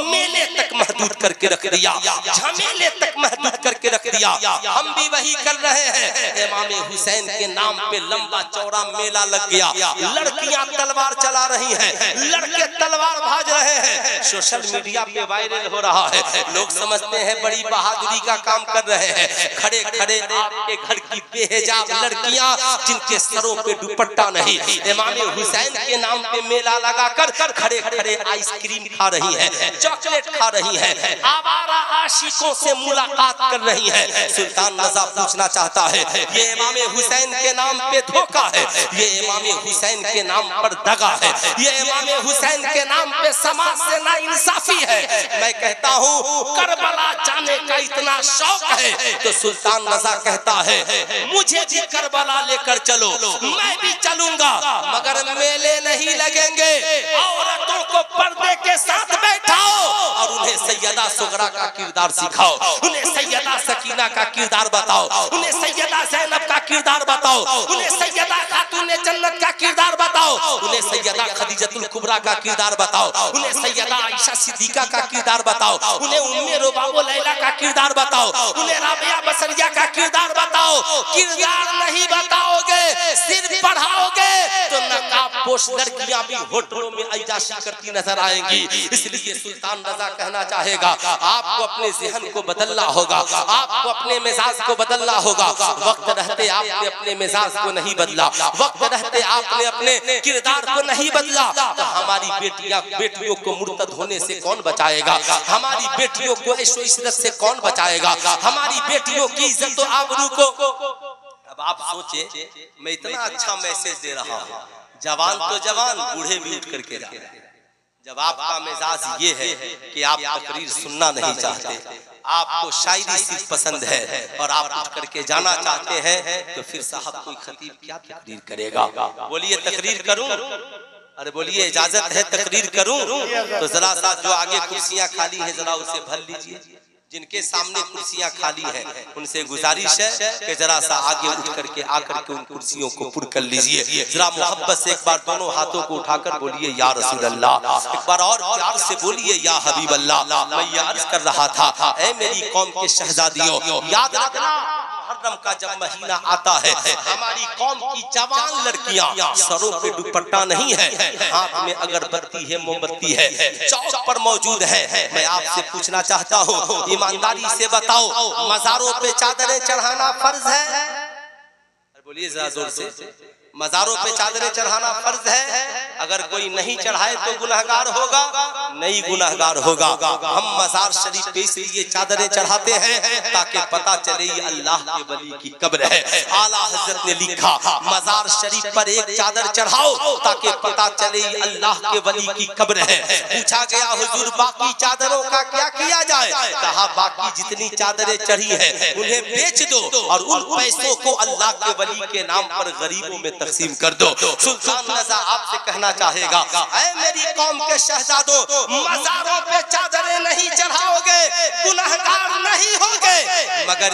मेले तक महदूद करके रख दिया, झमेले तक महदूद करके रख दिया। हम भी वही कर रहे हैं। इमाम हुसैन के नाम पे लंबा चौड़ा मेला लग गया, लड़कियां तलवार चला रही हैं, लड़के तलवार भाज रहे हैं, सोशल मीडिया पे वायरल हो रहा है। लोग समझते हैं बड़ी बहादुरी का काम कर रहे हैं। खड़े खड़े आपके घर की बेहिजाब लड़कियां जिनके सरों पे दुपट्टा नहीं, इमाम हुसैन के नाम पे मेला लगाकर खड़े खड़े आइसक्रीम खा रही हैं, चॉकलेट खा रही हैं, आवारा आशिकों से मुलाकात कर रही हैं। सुल्तान रज़ा पूछना चाहता है, ये इमाम हुसैन के नाम पे धोखा है, ये इमाम हुसैन के नाम पर दगा है, ये इमाम हुसैन के नाम पे समाज से नाइंसाफी है। मैं कहता हूँ करबला जाने का इतना शौक है तो सुल्तान रज़ा कहता है मुझे भी करबला लेकर चलो, मैं भी चलूंगा, मगर मेले नहीं लगेंगे। औरतों को पर्दे के साथ बैठाओ और उन्हें सैयदा सुगरा का किरदार सिखाओ, उन्हें सैयदा सकीना का किरदार बताओ, उन्हें सैयदा ज़ैनब का किरदार बताओ, उन्हें सैयदा खातून जन्नत का किरदार बताओ, उन्हें सैयदा खदीजतुल कुबरा का किरदार बताओ, उन्हें सैयदा आयशा सिद्दीका का किरदार बताओ, उन्हें उम्मे रुबाबो लैला का किरदार बताओ, उन्हें राबिया बसरिया का किरदार बताओ। किरदार नहीं बताओगे, सिर्फ पढ़ाओगे तो नकाबपोश लड़कियां भी होटलों में अय्याशी करती नजर आएंगी। इसलिए सुल्तान रज़ा कहना चाहेगा आपको अपने ज़हन को बदलना होगा, आपको अपने मिजाज को बदलना होगा। वक्त रहते आपने अपने मिजाज को नहीं बदला, वक्त रहते आपने अपने किरदार को नहीं बदला तो हमारी बेटियों को मुर्तद होने से कौन बचाएगा, हमारी बेटियों को ऐशो इज्जत से कौन बचाएगा, हमारी बेटियों की इज्जत और आबरू को। अब आप सोचे मैं इतना अच्छा मैसेज दे रहा हूँ, जवान तो जवान, बूढ़े भी उठ करके जा रहे हैं। जब आपका मिजाज ये है कि आप तकरीर सुनना नहीं चाहते, आपको शायरी सिर्फ पसंद है और आप उठ करके जाना चाहते हैं, तो फिर साहब कोई खतीब क्या तकरीर करेगा? बोलिए तकरीर करूं? अरे बोलिए इजाजत है तकरीर करूं? तो जरा सा जो आगे कुर्सियां खाली है जरा उसे भर लीजिए। जिनके सामने कुर्सियां खाली हैं उनसे गुजारिश है कि जरा सा आगे उठ करके आकर के उन कुर्सियों को पुर कर लीजिए। जरा मोहब्बत से एक बार दोनों हाथों को उठाकर बोलिए या रसूल अल्लाह, एक बार और प्यार से बोलिए या हबीब अल्लाह। मैं ये अर्ज कर रहा था, ऐ मेरी कौम के शहजादियों, याद रखना मुहर्रम का जब महीना आता है हमारी कौम की जवान लड़कियां सरों पे दुपट्टा नहीं है, हाथ में अगरबत्ती है, मोमबत्ती है, चौक पर मौजूद है। मैं आपसे पूछना चाहता हूँ, ईमानदारी से बताओ, मज़ारों पे चादरें चढ़ाना फर्ज है? बोलिए जरा जोर से, मज़ारों पे चादरें चढ़ाना फर्ज है? अगर कोई नहीं चढ़ाए तो गुनहगार होगा? नहीं गुनहगार होगा। हम मज़ार शरीफ पे इसलिए चादरें चढ़ाते हैं ताकि पता चले ये अल्लाह के वली की कब्र है। आला हजरत ने लिखा मज़ार शरीफ पर एक चादर चढ़ाओ ताकि पता चले ये अल्लाह के वली की कब्र है। पूछा गया हुजूर बाकी चादरों का क्या किया जाए? कहा बाकी जितनी चादरें चढ़ी है उन्हें बेच दो और उन पैसों को अल्लाह के वली के नाम पर गरीबों में तकसीम कर दो। सुल्तान रज़ा आपसे कहना चाहेगा, ऐ मेरी कौम के शहजादों, मज़ारों पे चादरें नहीं चढ़ाओगे, गुनहगार नहीं होगे, मगर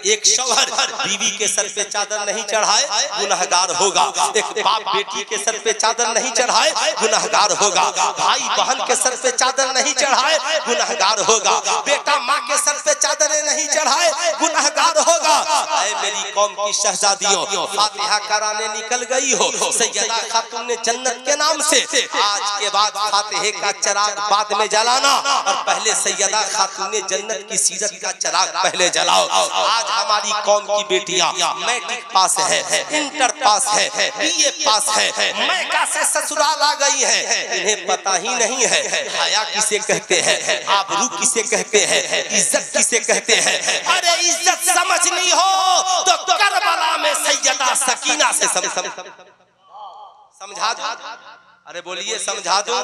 एक शौहर बीवी के सर पे चादर नहीं चढ़ाए गुनहगार होगा। एक बाप बेटी के सर पे चादर नहीं चढ़ाए गुनहगार होगा। भाई बहन के सर पे चादर नहीं चढ़ाए गुनहगार होगा। बेटा माँ के सर पे चादरें नहीं चढ़ाए गुनहगार होगा। ऐ मेरी कौम की शहजादियों, फातिहा कराने निकल गई हो सैयदा खातून जन्नत के नाम से, आज के बाद फातिहे का चराग बाद में जलाना और पहले सैयदा खातून जन्नत की सीरत का चराग पहले जलाओ। आज हमारी कौम की बेटियां मैट्रिक पास है, इंटर पास है, बीए पास है, मैका से ससुराल आ गई है, इन्हें पता ही नहीं है हया किसे कहते हैं, आबरू किसे कहते हैं, इज्जत किसे कहते हैं। अरे इज्जत समझनी हो तो करबला में सैयदा सकीना से समझा दो। अरे बोलिए समझा दो।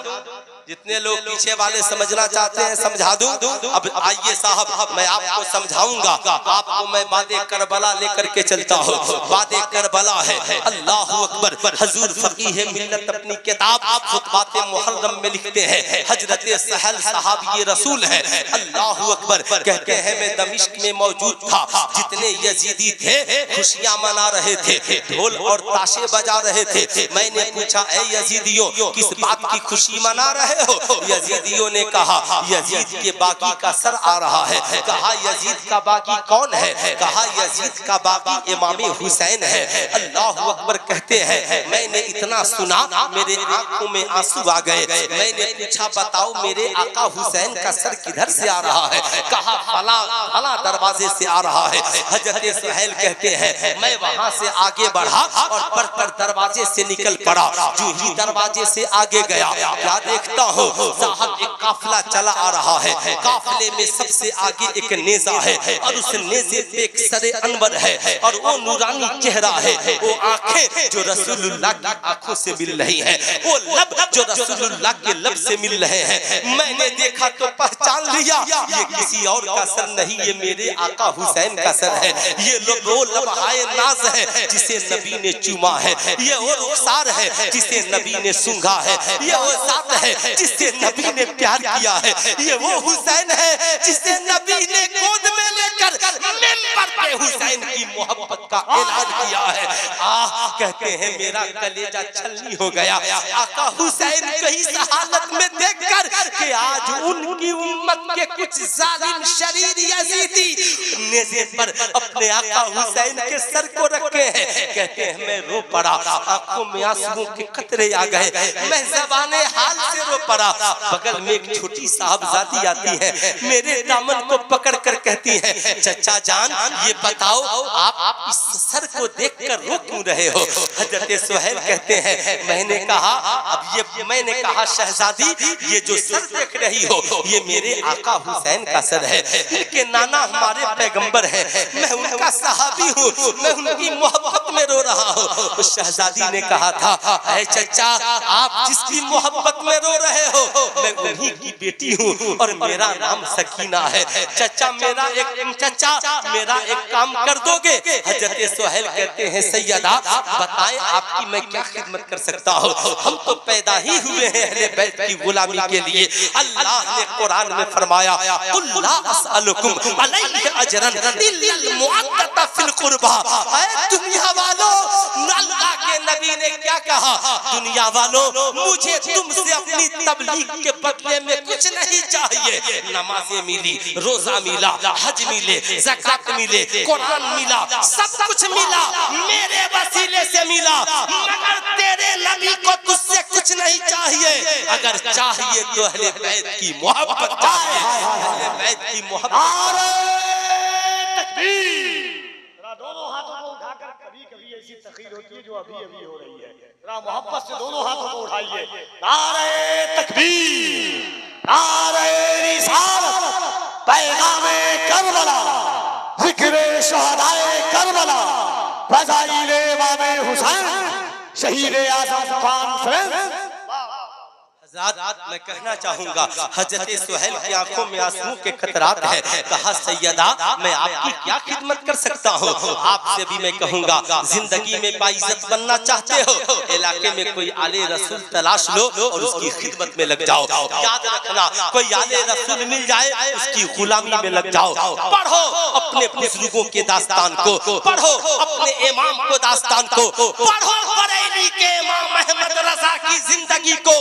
जितने लोग पीछे वाले समझना चाहते हैं समझा दूं। अब आइए साहब मैं आपको समझाऊंगा। आपको मैं वादे करबला लेकर के चलता हूँ। वादे करबला है, अल्लाह अकबर। हुजूर फकीह मिल्लत अपनी किताब खुतबाते मुहर्रम में लिखते हैं, हजरत सहल सहाबी रसूल है, अल्लाह अकबर। कहते हैं मैं दमिश्क में मौजूद था, जितने यजीदी थे खुशियां मना रहे थे, ढोल और ताशे बजा रहे थे। मैंने पूछा ऐ यजीदियों किस बात की खुशी मना रहे हो? यजीदियों ने कहा यजीद के बाकी का सर आ रहा है। कहा यजीद का बाकी कौन है? कहा यजीद का बाकी इमाम हुसैन है। अल्लाह अकबर कहते हैं मैंने इतना सुना मेरे आंखों में आंसू आ गए। मैंने पूछा बताओ मेरे आका हुसैन का सर किधर से आ रहा है? कहा फला फला दरवाजे से आ रहा है। हजरत सुहैल कहते हैं मैं वहां से आगे बढ़ा और बढ़कर दरवाजे से निकल पड़ा। जो ही दरवाजे से आगे गया क्या देखता हूँ साहब एक काफिला चला आ रहा है। काफिले में सबसे आगे एक नेजा है और उस नेजे पे एक सरे अनवर है और वो नूरानी चेहरा है। वो आंखें जो रसूलुल्लाह की आंखों से मिल रही हैं, वो लब जो रसूलुल्लाह के लब से मिल रहे हैं। मैंने देखा तो पहचान लिया ये किसी और का सर नहीं, ये मेरे आका हुसैन का सर है। ये वो लम्हाए नाज है जिसे नबी ने चूमा है। ये वो रुखसार है जिसे नबी ने सूंघा है। ये वो जात है जिसे नबी ने प्यार किया है। ये वो हुसैन है जिसे नबी ने गोद में लेकर मिंबर पे हुसैन की मोहब्बत का ऐलान किया है। कहते हैं मेरा कलेजा छलनी हो गया आका हुसैन को इस हालत में देखकर कि आज उनकी उम्मत के कुछ जालिम शरीर यजीदी नेज़े पर अपने आका हुसैन के सर को रखे हैं। कहते हैं मैं रो पड़ा, आंखों में आंसुओं के कतरे आ गए। मैं ज़बाने हाल से रो पड़ा। बगल में एक छोटी साहबजादी आती है, मेरे दामन को पकड़ कर कहती है चचा जान ये बताओ आप इस सर को देखकर रो क्यों रहे हो? हजरत सुहैल कहते हैं मैंने कहा शहजादी ये जो सर देख रही हो ये मेरे आका हुसैन का सर है। इनके नाना हमारे पैगंबर हैं, मैं उनका सहाबी हूँ, मैं उनकी मोहब्बत में रो रहा हूँ। उस शहजादी ने कहा था ऐ चचा आप जिसकी मोहब्बत में रो रहे हो मैं उन्हीं की बेटी हूँ और मेरा नाम सकीना है। चचा मेरा एक काम कर दोगे? हजरत सुहैल कहते हैं सैयदा बताएं आपकी मैं क्या खिदमत कर सकता हूँ? हम तो पैदा ही हुए हैं अहले बैत की गुलामी के लिए। अल्लाह ने कुरान में फरमाया कुल ला असअलुकुम अलैहि अजरन इल्लल मुअद्दता फिल कुर्बा। ऐ दुनिया वालों अल्लाह के नबी ने क्या कहा? दुनिया वालों मुझे तुमसे अपनी तबलीग के बदले में कुछ नहीं चाहिए। नमाज़ें मिली, रोजा मिला, हज मिले, ज़कात मिले, कुरान मिला, सब कुछ मिला मेरे वसीले से मिला, मगर तेरे नबी को तुझसे कुछ नहीं चाहिए। अगर चाहिए तो अहले बैत की मोहब्बत चाहिए। अहले बैत की मोहब्बत। दोनों हाथों को उठाकर कभी-कभी ऐसी तकरीर होती है जो अभी-अभी हो रही है। जरा मोहब्बत से दोनों हाथों को उठाइए। नारे तकबीर, नारे रिसालत, पैगामे करबला, जिक्रे शुहदाए करबला, फज़ाइले इमाम हुसैन, शहीद आज़म कॉन्फ्रेंस। मैं कहना चाहूंगा हजरत सुहैल की आंखों में आंसुओं के खतरात है। कहा सैयदा मैं आपकी क्या खिदमत कर सकता हूँ? आपसे भी मैं कहूंगा जिंदगी में बाइज्जत बनना चाहते हो इलाके में कोई आले रसूल तलाश लो और उसकी खिदमत में लग जाओ। याद रखना कोई आले रसूल मिल जाए उसकी गुलामी में लग जाओ। पढ़ो अपने बुजुर्गों के दास्तान को, पढ़ो अपने इमाम को दास्तान को, पढ़ो बरेली के इमाम अहमद रजा की जिंदगी को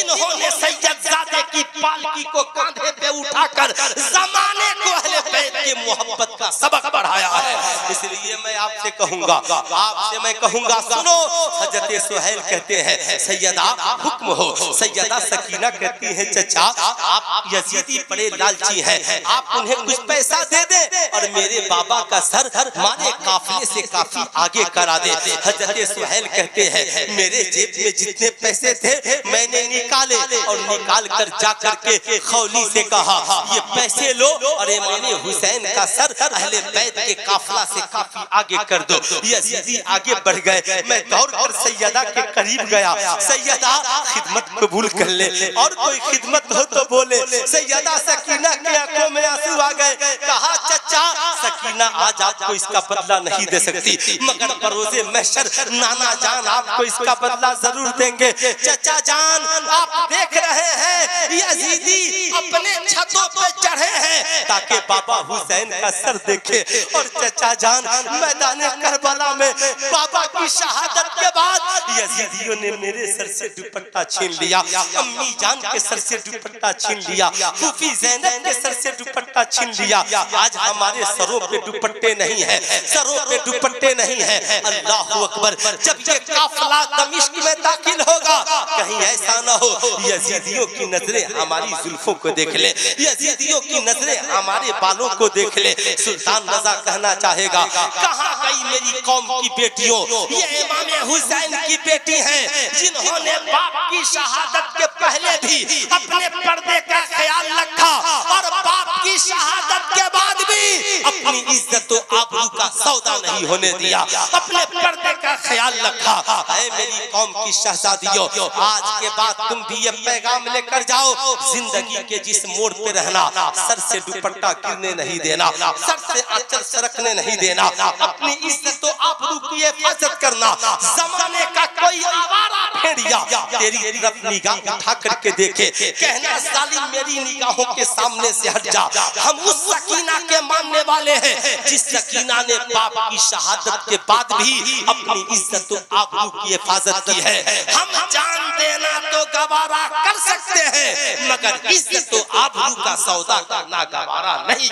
जिन्होंने सैयदजादे की पालकी को कांधे पे उठाकर जमाने को अहले बैत की मोहब्बत का सबक पढ़ाया है। इसलिए मैं आपसे कहूंगा सुनो। हजरत सुहैल कहते हैं सैयदा हुक्म हो। सैयदा सकीना कहती है चचा आप यजीदी बड़े लालची हैं, आप उन्हें कुछ पैसा दे दे और मेरे बाबा का सर हमारे काफिले से काफी आगे करा दे। हजरत सुहैल कहते हैं मेरे जेब में जितने पैसे थे मैंने निकाले और निकाल कर जाकर के खौली से कहा ये पैसे लो और इमाम हुसैन का सर अहले बैत के काफिला से काफी आगे कर दो। यजीदी आगे बढ़ गए। मैं दौड़ कर सैयदा के करीब गया। सैयदा खिदमत कबूल कर ले और कोई खिदमत हो तो बोले। सैयदा सकीना की आंखों में आंसू आ गए। कहा चचा चाचा सकीना आज आपको इसका बदला नहीं दे सकती, मगर बरोज़े महशर नाना जान आपको इसका बदला जरूर देंगे। चचा जान आप देख रहे हैं यजीदी अपने छतों पे चढ़े हैं ताकि बाबा हुसैन का सर देखे। और चचा जान मैदान करबला में बाबा की शहादत के बाद यजीदियों ने मेरे सर से दुपट्टा छीन लिया, अम्मी जान के सर से दुपट्टा छीन लिया, फूफी ज़ैनब के सर से दुपट्टा छीन लिया। आज हमारे सरों पे दुपट्टे नहीं है, सरों पे दुपट्टे नहीं है। अल्लाह अकबर। जब ये काफिला दमिश्क में दाखिल होगा कहीं ऐसा ना हो यजीदियों की नजरें हमारी जुल्फों को देख ले, यजीदियों की नजरें हमारे बालों को देख ले। सुल्तान रजा कहना चाहेगा कहाँ गई मेरी कौम की बेटियों, ये इमाम हुसैन की बेटी हैं जिन्होंने बाप की शहादत के पहले भी अपने पर्दे का ख्याल रखा और बाप की शहादत के बाद भी अपनी इज्जत और आबरू का सौदा नहीं होने दिया, अपने पर्दे का ख्याल रखा। ऐ मेरी कौम की शहजादियों, आज के बाद तुम भी ये पैगाम लेकर जाओ, जिंदगी के जिस मोड़ पे रहना, सर से दुपट्टा गिरने नहीं देना, सर से आंचल सरकने नहीं देना, अपनी इज्जत और आबरू की हिफाजत करना। जमाने का कोई आवारा भेड़िया तेरी तरफ निगाह उठा करके देखे, कहना जालिम मेरी निगाहों के सामने से हट जा। हम उस सकीना के मानने वाले हैं जिस सकीना ने बाप की शहादत के बाद भी अपनी इज्जत और आबरू की हिफाजत की है। हम जान देना तो गवारा कर सकते हैं मगर इज्जत और आबरू का सौदा करना गवारा नहीं।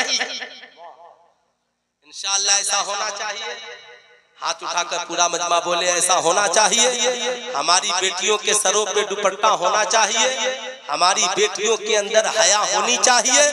इंशाअल्लाह ऐसा होना चाहिए। हाथ उठाकर पूरा मजमा बोले ऐसा होना चाहिए। हमारी बेटियों के सरों पे दुपट्टा होना चाहिए, हमारी बेटियों के अंदर हया होनी चाहिए,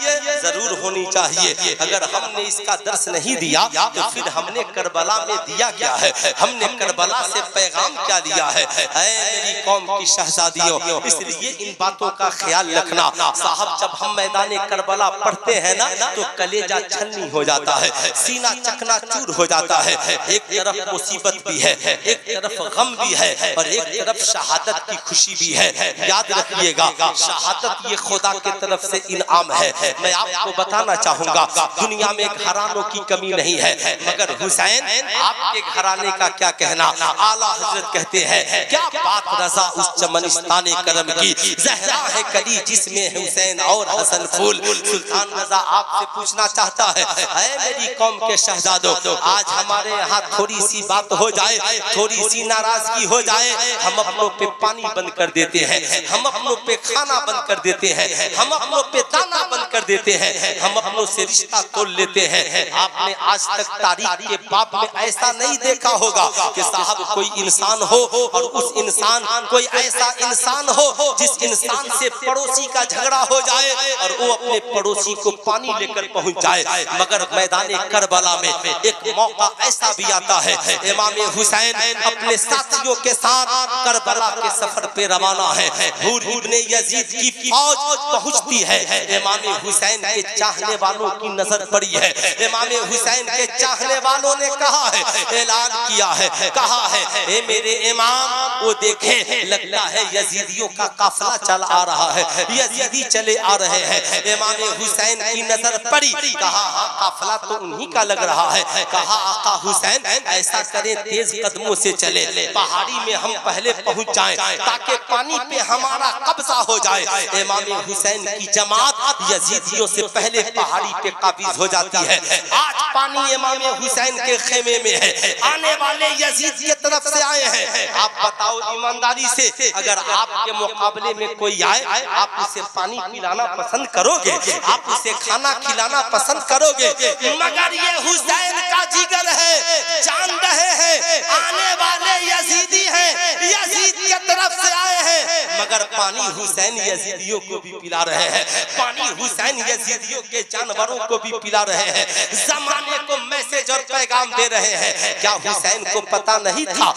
जरूर होनी चाहिए। अगर हमने इसका दर्श नहीं दिया तो फिर हमने करबला में दिया क्या है, हमने करबला से पैगाम क्या लिया है। ऐ मेरी कौम की शहजादियों, इसलिए इन बातों का ख्याल रखना। साहब जब हम मैदान करबला पढ़ते हैं ना तो कलेजा छलनी हो जाता है, सीना चकनाचूर हो जाता है। एक तरफ मुसीबत भी है, एक तरफ गम भी है और एक तरफ शहादत की खुशी भी है। याद रखिएगा शहादत ये खुदा की तरफ से इनाम है। मैं आपको बताना चाहूंगा दुनिया में घरानों की कमी नहीं है मगर हुसैन आपके घराने का क्या कहना। आला हजरत कहते हैं क्या बात रजा उस चमनिस्ताने करम की, जहरा है कली जिसमें हुसैन और हसन फूल। सुल्तान रजा आपसे पूछना चाहता है ऐ मेरी कौम के शहजादों, आज हमारे यहाँ थोड़ी सी बात हो जाए, थोड़ी सी नाराजगी हो जाए, हम अपनों पे पानी बंद कर देते हैं, हम अपनों पे खाना बंद कर देते हैं, हम अपनों पे दाना बंद कर देते हैं, हम अपनों से रिश्ता तोड़ लेते हैं। आपने आज तक तारीख के बाब में ऐसा नहीं देखा होगा कि साहब कोई इंसान हो और उस इंसान कोई ऐसा इंसान हो जिस इंसान से पड़ोसी का झगड़ा हो जाए और वो अपने पड़ोसी को पानी लेकर पहुंच जाए। मगर मैदान करबला में एक मौका ऐसा भी आता है, इमाम हुसैन अपने साथियों के साथ करबला के सफर पे रवाना है। हूर इब्ने यजीद की फौज पहुंचती है, इमाम हुसैन के चाहने वालों की नजर पड़ी है। इमाम हुसैन के चाहने वालों ने कहा है, ऐलान किया है, कहा है ए मेरे इमाम वो देखे लगता है यजीदियों का काफिला चल आ रहा है, यजीदी चले आ रहे हैं। इमाम हुसैन की नजर पड़ी, कहा हाँ काफिला तो उन्हीं का लग रहा है। कहा आका हुसैन ऐसा करें तेज कदमों से चले, पहाड़ी में हम पहले पहुंच जाएं ताकि पानी पे हमारा कब्जा हो जाए। इमाम हुसैन की जमात यजीदियों से पहले पहाड़ी पे काबिज हो जाती है। आज पानी इमाम हुसैन के खेमे में है, आने वाले यजीद की तरफ से आए हैं। आप बताओ ईमानदारी से अगर आपके मुकाबले में कोई आए आप उसे पानी पिलाना पसंद करोगे, आप उसे खाना खिलाना पसंद करोगे। मगर ये हुसैन का जिगर है, जान रहे हैं आने वाले यजीदी हैं, यजीद की तरफ से आए हैं मगर पानी हुसैन यजीदियों को भी पिला रहे हैं, पानी हुसैन यजीदियों के जानवरों को भी पिला रहे हैं। जमाने को मैसेज मैसेज और पैगाम दे रहे हैं। क्या हुसैन को पता नहीं था,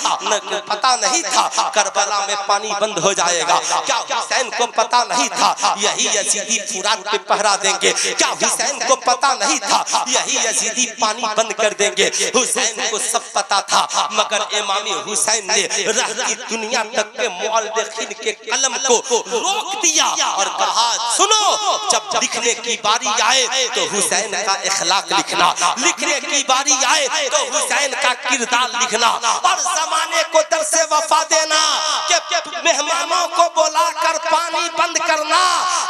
पता नहीं था करबला में पानी बंद हो जाएगा? क्या हुसैन को पता नहीं था यही यजीदी फुरात पे पहरा देंगे? क्या हुसैन को पता नहीं था यही यजीदी पानी बंद कर देंगे? हुसैन को सब पता था, मगर इमाम हुसैन ने रहती दुनिया तक के मुअल्लिखीन के कलम को रोक दिया और कहा सुनो, जब लिखने की बारी आए तो हुसैन का इखलाक लिखना, लिखने की बारी आए तो हुसैन का किरदार लिखना, और जमाने को दर्से वफा देना कि मेहमानों को बुलाकर पानी बंद करना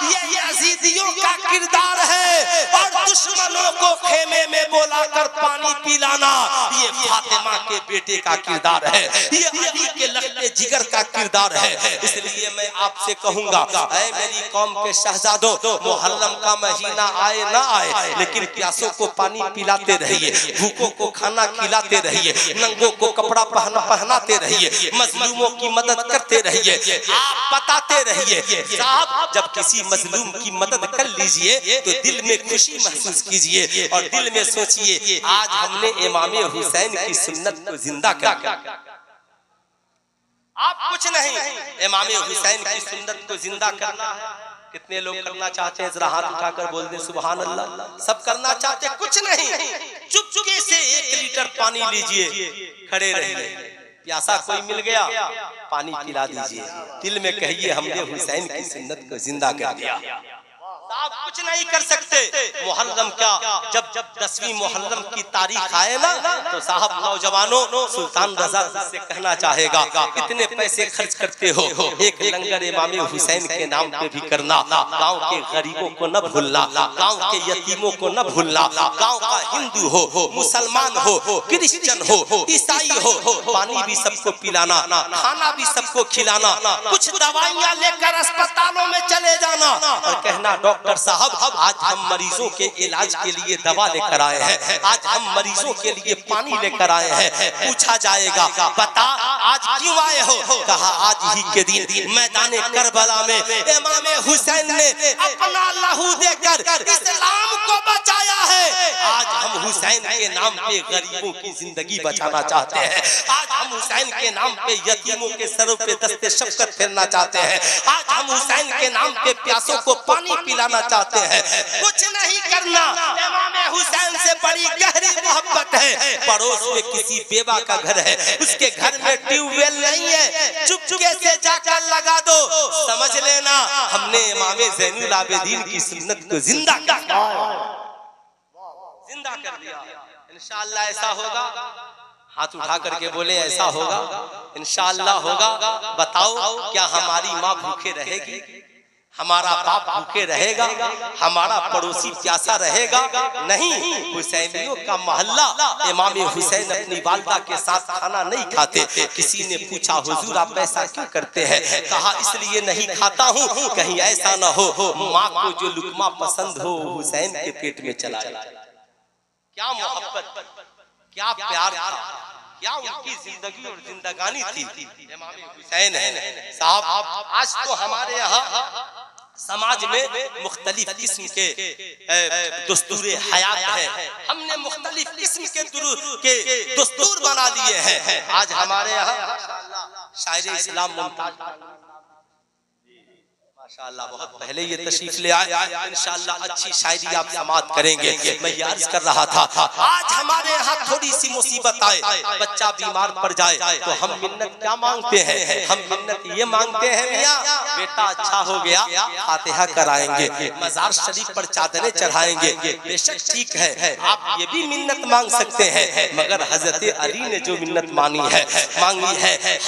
ये यजीदियों का किरदार है, और दुश्मनों को खेमे में बुलाकर पानी पिलाना ये फातिमा के बेटे का किरदार है, ये अली के लखते जिगर का किरदार है। इसलिए मैं आपसे कहूंगा, ऐ मेरी कौम के शहजादों, मुहर्रम का महीना आए ना आए लेकिन प्यासों को पानी पिलाते रहिए, भूखों को खाना खिलाते रहिए, नंगों को कपड़ा पहनाते रहिए, मजलूमों की मदद करते रहिए, आप बताते रहिए। साहब, जब किसी मजलूम की मदद कर लीजिए तो दिल में खुशी महसूस कीजिए और दिल में सोचिए आज हमने इमाम हुसैन की सुन्नत को जिंदा कर दिया। आप कुछ नहीं, इमाम हुसैन की सुन्नत को जिंदा करना है। कितने लोग करना चाहते हैं? जरा हाथ उठाकर बोल दे सुभान अल्लाह। सब करना चाहते, कुछ नहीं, चुपके से 1 लीटर पानी लीजिए, खड़े रहिए, प्यासा कोई मिल गया पानी पिला दीजिए, दिल में कहिए हमने हुसैन की सुन्नत को जिंदा कर दिया। आप कुछ नहीं कर सकते। मुहर्रम क्या, जब 10वीं मुहर्रम की तारीख आए ना तो साहब नौजवानों, सुल्तान रजा से कहना चाहेगा इतने पैसे खर्च करते हो, एक लंगर इमाम हुसैन के नाम पे भी करना, गांव के गरीबों को न भूलना, गांव के यतीमों को न भूलना, गांव का हिंदू हो, मुसलमान हो, क्रिश्चियन हो, ईसाई हो, पानी भी सबको पिलाना, खाना भी सबको खिलाना, कुछ दवाइयाँ लेकर अस्पतालों में चले जाना और कहना डॉक्टर साहब आज हम मरीजों के इलाज के लिए दवा लेकर आए हैं, आज हम मरीजों के लिए पानी लेकर आए हैं। पूछा जाएगा बता आज क्यों आए हो? कहा आज ही के दिन मैदान करबला में इमाम हुसैन ने अपना लहू देकर इस्लाम को बचाया है। आज हम हुसैन के नाम पे गरीबों की जिंदगी बचाना चाहते हैं, आज हम हुसैन के नाम पे यतीमों के सरों पे दस्ते शफकत फेरना चाहते हैं, आज हम हुसैन के नाम पे प्यासों को पानी पिलाना चाहते हैं। कुछ नहीं करना, इमाम हुसैन से बड़ी गहरी मोहब्बत है। पड़ोस में किसी बेवा का घर है, उसके घर में ट्यूबवेल नहीं है, चुपके से जाकर लगा दो, समझ लेना हमने इमाम ज़ैनुल आबिदीन की सुन्नत को जिंदा कर दिया। इंशाअल्लाह ऐसा होगा। हाथ उठा करके बोले ऐसा होगा, इंशाअल्लाह होगा। बताओ क्या हमारी माँ भूखे रहेगी? हमारा बाप भूखे रहेगा? हमारा पड़ोसी प्यासा रहेगा? नहीं। हुसैनियों का मोहल्ला, इमाम हुसैन अपनी वालिदा के साथ खाना नहीं खाते। किसी ने पूछा हुजूर आप ऐसा क्यों करते हैं? कहा इसलिए नहीं खाता हूँ कहीं ऐसा ना हो माँ को जो लुकमा पसंद हो हुसैन के पेट में चला जाए। क्या मोहब्बत, क्या प्यार था, क्या उनकी जिंदगी और जिंदगानी थी। इमाम हुसैन है साहब। आज तो हमारे यहाँ समाज में मुख्तलिफ किस्म के दस्तूरे हयात है, हमने मुख्तलिफ किस्म के दस्तूर बना लिए हैं। आज हमारे यहाँ शायर इस्लाम मुमताज माशाअल्लाह बहुत पहले ये तशरीफ ले आए, इंशाअल्लाह अच्छी शायरी आप समाअत करेंगे। मैं ये अर्ज कर रहा था आज हमारे यहाँ थोड़ी सी मुसीबत आए, बच्चा बीमार पड़ जाए तो हम मिन्नत क्या मांगते हैं? हम मिन्नत ये मांगते हैं मियाँ बेटा अच्छा हो गया, फातिहा कराएंगे, मजार शरीफ पर चादरें चढ़ाएंगे। बेशक ठीक है, आप ये भी मिन्नत मांग सकते हैं, मगर हजरत अली ने जो मिन्नत मांगी है,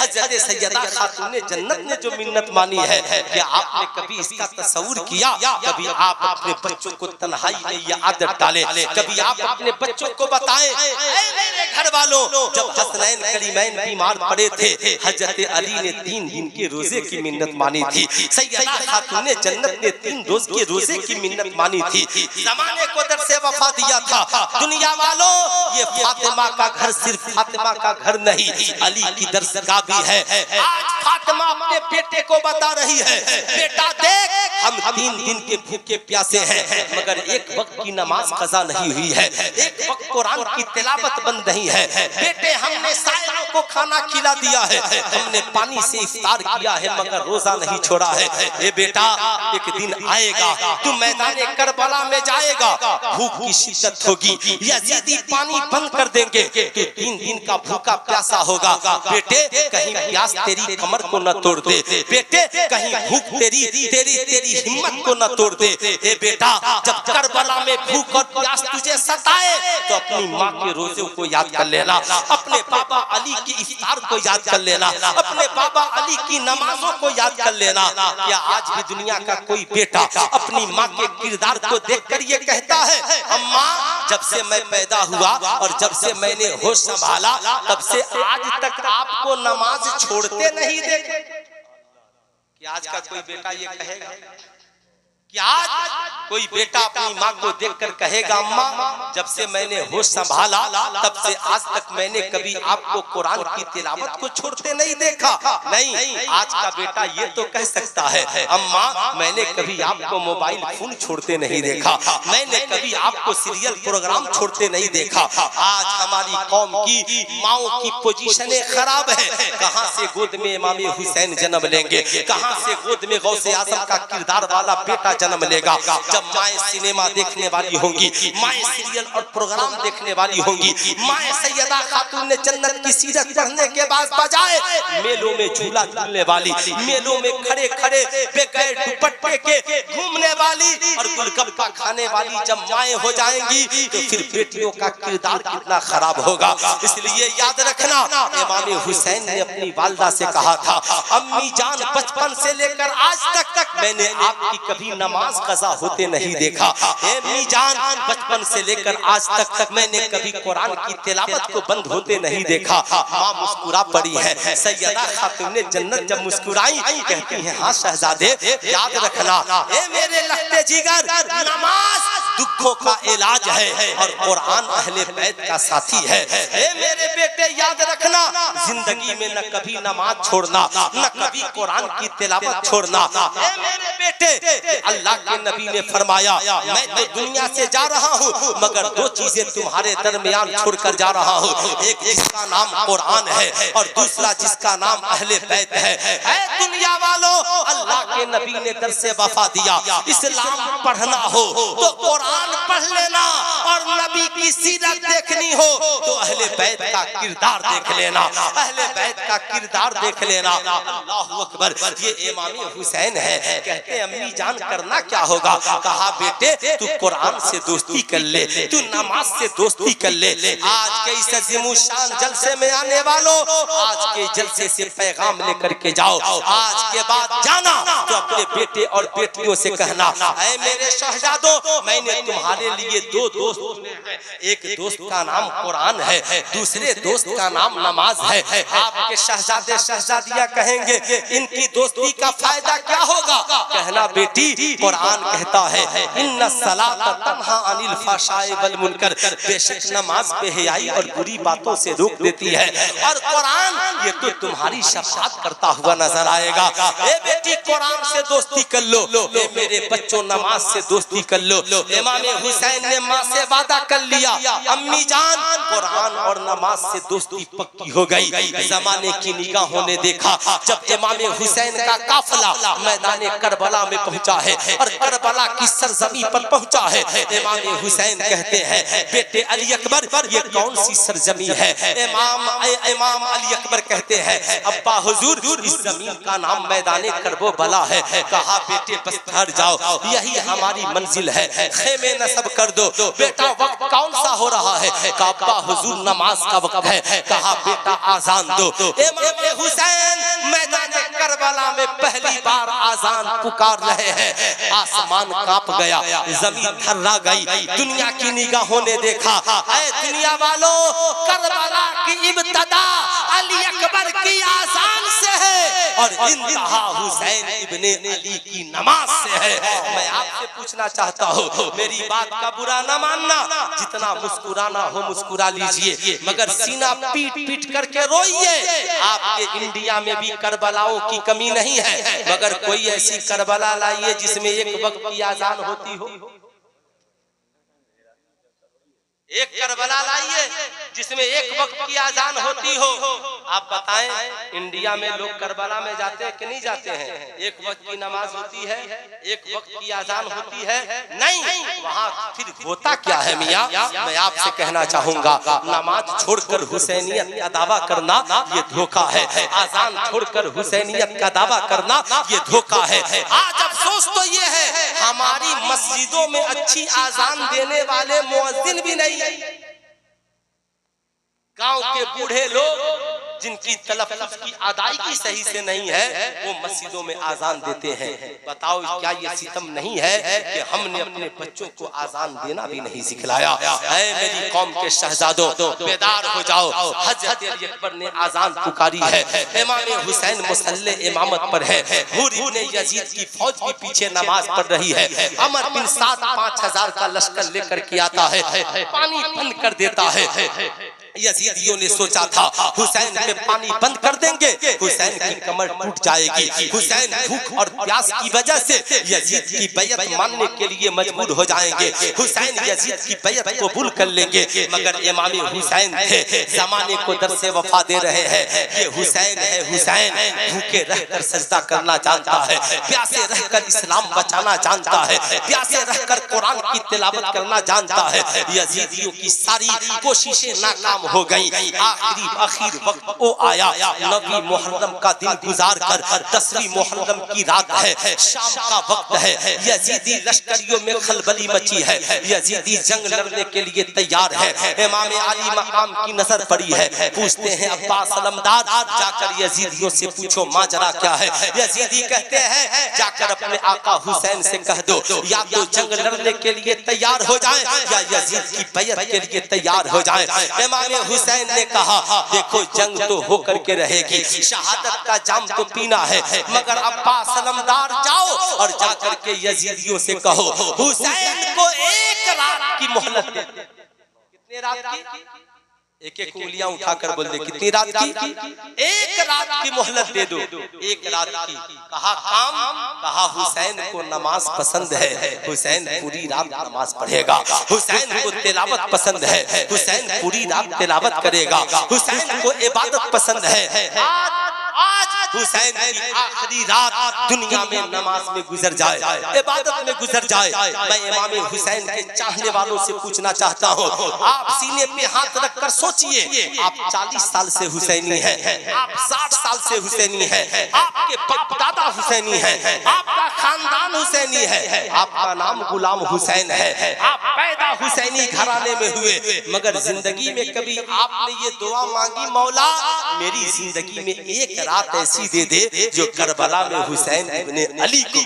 हजरत सैयदा खातून जन्नत ने जो मिन्नत मानी है, क्या आपने कभी इसका तस्वुर किया? कभी आप अपने बच्चों को तन्हाई में ये आदत डालें, कभी आप अपने बच्चों को बताएं मेरे घर वालों जब हसनैन करीमैन बीमार पड़े थे हजरत अली ने 3 दिन के रोजे की मिन्नत मानी थी, सैयदा खातून जन्नत ने 3 रोज के रोजे की मिन्नत मानी थी। जमाने को दर से वफा दिया था। दुनिया वालों ये फातिमा का घर सिर्फ फातिमा का घर नहीं, अली की दरसगाह भी है। आज फातिमा अपने बेटे को बता रही है बेटा बेटा देख हम 3 दिन के भूखे प्यासे हैं मगर एक वक्त की नमाज कज़ा नहीं हुई है, एक वक्त कुरान की तिलावत बंद नहीं है। बेटे हमने साइलों को खाना खिला दिया है, हमने पानी से इफ्तार किया है मगर रोजा नहीं छोड़ा है। ए बेटा एक दिन आएगा तू मैदान करबला में जाएगा, भूख की शिद्दत होगी, यजीदी पानी बंद कर देंगे, तू 3 दिन का भूखा प्यासा होगा। बेटे कहीं प्यास तेरी कमर को न तोड़ दे, बेटे कहीं भूख तेरी हिम्मत को न तोड़ दे। ए बेटा जब करबला में भूख और प्यास तुझे सताए तो अपनी माँ के रोज़ों को याद कर लेना, अपने बाबा अली की इफ्तार को याद कर लेना, अपने बाबा अली की नमाजों को याद कर लेना। क्या आज भी दुनिया का कोई बेटा अपनी माँ के किरदार को देखकर ये कहता है अम्मा जब से मैं पैदा हुआ और जब से मैंने होश संभाला तब से आज तक आपको नमाज छोड़ते नहीं देखे? क्या आज का कोई बेटा ये कहेगा? क्या आज कोई बेटा अपनी माँ को देखकर कहेगा अम्मा जब से मैंने होश संभाला तब से आज तक मैंने कभी आपको कुरान की तिलावत को छोड़ते नहीं देखा? नहीं, आज का बेटा ये तो कह सकता है अम्मा मैंने कभी आपको मोबाइल फोन छोड़ते नहीं देखा, मैंने कभी आपको सीरियल प्रोग्राम छोड़ते नहीं देखा। आज हमारी कौम की माओ की पोजीशनें खराब है। कहाँ से गोद में इमाम हुसैन जन्म लेंगे, कहाँ से गोद में गौसे आजम का किरदार वाला बेटा जन्म लेगा? जब माएँ सिनेमा देखने वाली होंगी, माएँ सीरियल और प्रोग्राम देखने वाली होंगी, माएँ सैयदा खातून ने जन्नत की सीरत पढ़ने के बाद बजाए मेलों में झूला झूलने वाली, मेलों में खड़े खड़े बगैर दुपट्टे के घूमने वाली और गुलगप्पा खाने वाली जब माएँ हो जाएंगी तो फिर बेटियों का किरदार कितना खराब होगा। इसलिए याद रखना इमाम हुसैन ने अपनी वालदा से कहा था अम्मी जान बचपन से लेकर आज तक मैंने आपकी कभी नमाज कज़ा होते नहीं देखा। अम्मी जान बचपन से लेकर आज तक मैंने कभी कुरान की तिलावत को बंद होते नहीं देखा। माँ मुस्कुरा पड़ी है। सैयदा खातून जन्नत जब मुस्कुराई कहती हैं हाँ शहजादे याद रखना ए मेरे लखते जिगर नमाज दुखों का इलाज है और कुरान अहले बैत का साथी है। ए मेरे बेटे याद रखना जिंदगी में न कभी नमाज छोड़ना, न कभी कुरान की तिलावत छोड़ना। ए मेरे बेटे अल्लाह के नबी ने फरमाया मैं तो दुनिया से जा रहा हूँ मगर 2 चीजें तुम्हारे दरमियान छोड़कर जा रहा हूँ, एक जिसका नाम कुरान है और दूसरा जिसका नाम अहले बैत है। ऐ दुनिया वालों अल्लाह के नबी ने दर से वफा दिया, इस्लाम पढ़ना हो तो कुरान पढ़ लेना और नबी की सीरत देखनी हो तो अहले बैत का किरदार देख लेना, अहले बैत का किरदार देख लेना। अल्लाहु अकबर। ये इमाम हुसैन है। कहते अम्मी जान करना क्या होगा? कहा बेटे तू कुरान से दोस्ती कर ले, तू नमाज से दोस्ती कर ले। आज के इस अज़ीमुशान जलसे में आने वालों आज के जलसे से पैगाम लेकर के जाओ। आज के बाद जाना तो अपने बेटे और बेटियों से कहना ऐ मेरे शहजादों मैंने तुम्हारे लिए 2 दोस्त चुने हैं, एक दोस्त का नाम कुरान है, दूसरे दोस्त का नाम नमाज है। आपके शहजादे शहजादियां कहेंगे इनकी दोस्ती का फायदा क्या होगा? कहना बेटी कुरान कहता है इन्ना सलाता तन्हा अनिल फाशाए वल मुनकर, बेशक नमाज बेहयाई और बुरी बातों से रोक देती है और कुरान ये तो तुम्हारी शफाअत करता हुआ नजर आएगा। ए बेटी कुरान से दोस्ती कर लो, ए मेरे बच्चों नमाज से दोस्ती कर लो। इमाम हुसैन ने माँ से वादा कर लिया अम्मी जान कुरान और नमाज से दोस्ती पक्की हो गई। जमाने की निगाहों ने देखा जब इमाम हुसैन का काफिला मैदान करबला में पहुंचा है और करबला की सरजमी पर पहुंचा है। इमाम हुसैन कहते हैं बेटे अली अकबर ये कौन सी सरजमी है? इमाम अली अकबर कहते हैं अब्बा हुजूर इस जमीन का नाम मैदान करबला है। कहा बेटे बस ठहर जाओ यही हमारी मंजिल है, खेमे नस्ब कर दो। बेटा वक्त कौन सा हो रहा है? कहा अब्बा हुजूर नमाज का वक्त है। कहा बेटा आजान दो। इमाम हुसैन मैदान करबला में पहली बार आजान पुकार रहे हैं। आसमान कांप गया, जमीन थर्रा गई। दुनिया की निगाहों ने देखा ऐ दुनिया वालों करबला की इब्तिदा अली अकबर की आजान से है और इंतहा हुसैन इब्ने अली की नमाज से है। मैं आपसे पूछना चाहता हूँ मेरी बात का बुरा न मानना, जितना मुस्कुराना हो मुस्कुरा लीजिए मगर सीना पीट पीट करके रोइए। आपके इंडिया में भी करबलाओं की की कमी नहीं है, मगर कोई ऐसी करबला लाइए जिसमें एक वक्त की आजान होती हो। एक करबला लाइए जिसमें एक वक्त की आजान होती हो। आप बताएं, इंडिया में लोग करबला में जाते हैं कि नहीं जाते हैं? एक वक्त की नमाज होती है, एक वक्त की आजान होती है, नहीं। वहाँ फिर होता क्या है मियाँ? मैं आपसे कहना चाहूंगा, नमाज छोड़कर हुसैनियत का दावा करना ये धोखा है। आजान छोड़कर हुसैनियत का दावा करना ये धोखा है। आज अफसोस तो ये है, हमारी मस्जिदों में अच्छी आजान देने वाले मुअज्जिन भी नहीं। गांव के बूढ़े लोग जिनकी तलफ्फुज़ की अदायगी सही से नहीं है, वो मस्जिदों में आजान देते हैं। बताओ क्या ये सितम नहीं है कि हमने अपने बच्चों को आजान देना भी नहीं सिखलाया? ऐ मेरी कौम के शहजादों, बेदार हो जाओ। हज़रत अली अकबर ने आजान पुकारी है, इमाम हुसैन मुसल्ले इमामत पर है, हुर इब्ने यजीद की फौज भी पीछे नमाज पढ़ रही है। अमर बिन साद 5000 का लश्कर लेकर के आता है, पानी बंद कर देता है। यजीदियों ने सोचा था हुसैन पे पानी बंद कर देंगे, हुसैन की कमर टूट जाएगी, हुसैन भूख और प्यास की वजह से यजीद की बैयत मानने के लिए मजबूर हो जाएंगे, हुसैन यजीद की बैयत को कबूल कर लेंगे। मगर इमाम हुसैन थे, जमाने को दर से वफा दे रहे हैं। ये हुसैन है, हुसैन भूखे रहकर सजदा करना जानता है, प्यासे रहकर इस्लाम बचाना जानता है, प्यासे रहकर कुरान की तिलावत करना जानता है। यजीदियों की सारी कोशिशें नाकाम हो गई। आखिर वक्त वो आया, 9वीं मुहर्रम का दिन गुजार कर 10वीं मुहर्रम की रात है, शाम का वक्त है। यजीदी लश्करियों में खलबली मची है, यजीदी जंग लड़ने के लिए तैयार है। इमाम अली मकाम की नजर पड़ी है, पूछते हैं अब्बास अलमदार, जाकर यजीदियों से पूछो माजरा क्या है। यजीदी कहते हैं जाकर अपने आका हुसैन से कह दो, या तो जंग लड़ने के लिए तैयार हो जाए या यजीद की बैयत के लिए तैयार हो जाए। इमाम हुसैन ने कहा देखो जंग तो होकर के रहेगी, शहादत का जाम तो पीना है, मगर अब्बास अलमदार जाओ और जाकर के यजीदियों से कहो हुसैन को एक रात की मोहलत दे। कितने रात की? एक एक उंगलियां उठाकर बोल दे, कितनी रात की? एक रात की मोहलत दे दो, एक रात की। कहा काम? कहा हुसैन को नमाज पसंद है, हुसैन पूरी रात नमाज पढ़ेगा, हुसैन को तिलावत पसंद है, हुसैन पूरी रात तिलावत करेगा, हुसैन को इबादत पसंद है। आज हुसैन की आखिरी रात दुनिया में नमाज में गुजर जाए, इबादत में गुजर जाए। मैं इमाम हुसैन के चाहने वालों से पूछना चाहता हूँ, आप सीने पे हाथ रखकर सोचिए, आप 40 साल से हुसैनी हैं, आप 60 साल से हुसैनी हैं, आपके बाप दादा हुसैनी हैं, आपका खानदान हुसैनी है, आपका नाम गुलाम हुसैन है, आप पैदा हुसैनी घराने में हुए, मगर जिंदगी में कभी आपने ये दुआ मांगी, मौला मेरी जिंदगी में एक रात ऐसी दे दे जो करबला में हुसैन इब्ने अली को,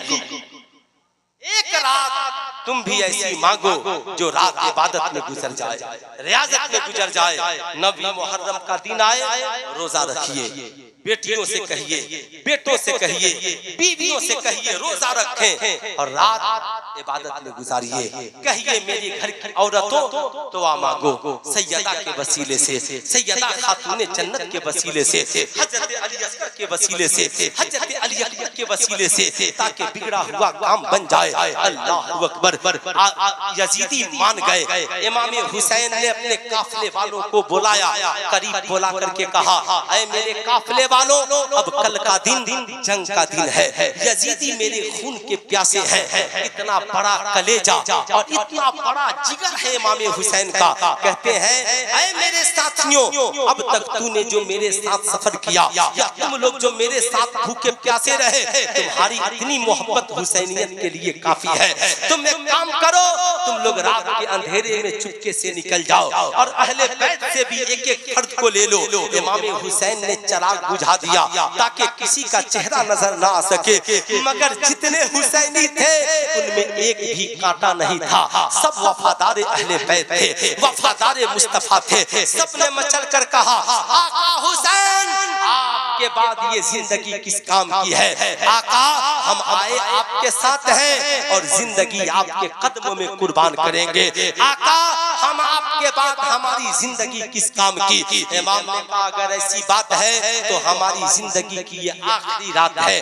एक रात तुम भी ऐसी मांगो जो रात इबादत में गुजर जाए, रियाजत में गुजर जाए। 9वीं मुहर्रम का दिन आए, रोजा रखिए, बेटियों से कहिए, बेटों से कहिए, बीवियों से कहिए रोजा रखें और रात इबादत में गुजारिए। कहिए मेरे घर की औरतों दुआ मांगो सैयदा के वसीले से, सैयदा खातून जन्नत के वसीले से, हजरत अली असगर के वसीले से, हजरत अली अकबर के वसीले से, ताकि बिगड़ा हुआ काम बन जाए। अल्लाहु अकबर। यजीदी मान गए। इमाम हुसैन ने अपने काफिले वालों को बुलाया, करीब बुला करके कहा ऐ मेरे काफिले वालों, अब कल का दिन जंग का दिन है, यजीदी मेरे खून के प्यासे हैं। इतना बड़ा कलेजा और इतना बड़ा जिगर है इमाम हुसैन का। कहते हैं ऐ मेरे साथियों, अब तक तूने जो मेरे साथ सफर किया या तुम लोग जो मेरे साथ भूखे प्यासे रहे, तुम्हारी इतनी मोहब्बत हुसैनियत के लिए काफी है। तुम एक काम करो, तुम लोग रात के अंधेरे में चुपके से निकल जाओ और अहले बैत से भी एक एक फर्द को ले लो। इमाम हुसैन ने चिराग बुझा दिया ताकि किसी का चेहरा नजर ना आ सके, मगर जितने हुसैनी थे उनमें एक भी कांटा नहीं था। सब वफादार अहले बैत थे, वफादार मुस्तफा थे। सबने मचल कर कहा आका हुसैन, आपके बाद ये जिंदगी किस काम की है? आका हम आए आपके साथ हैं और जिंदगी आपके कदमों में कुर्बान करेंगे। आका हम हम आपके बाद हमारी जिंदगी किस काम की। इमाम ने कहा अगर ऐसी बात है तो हमारी जिंदगी की ये आखिरी रात है,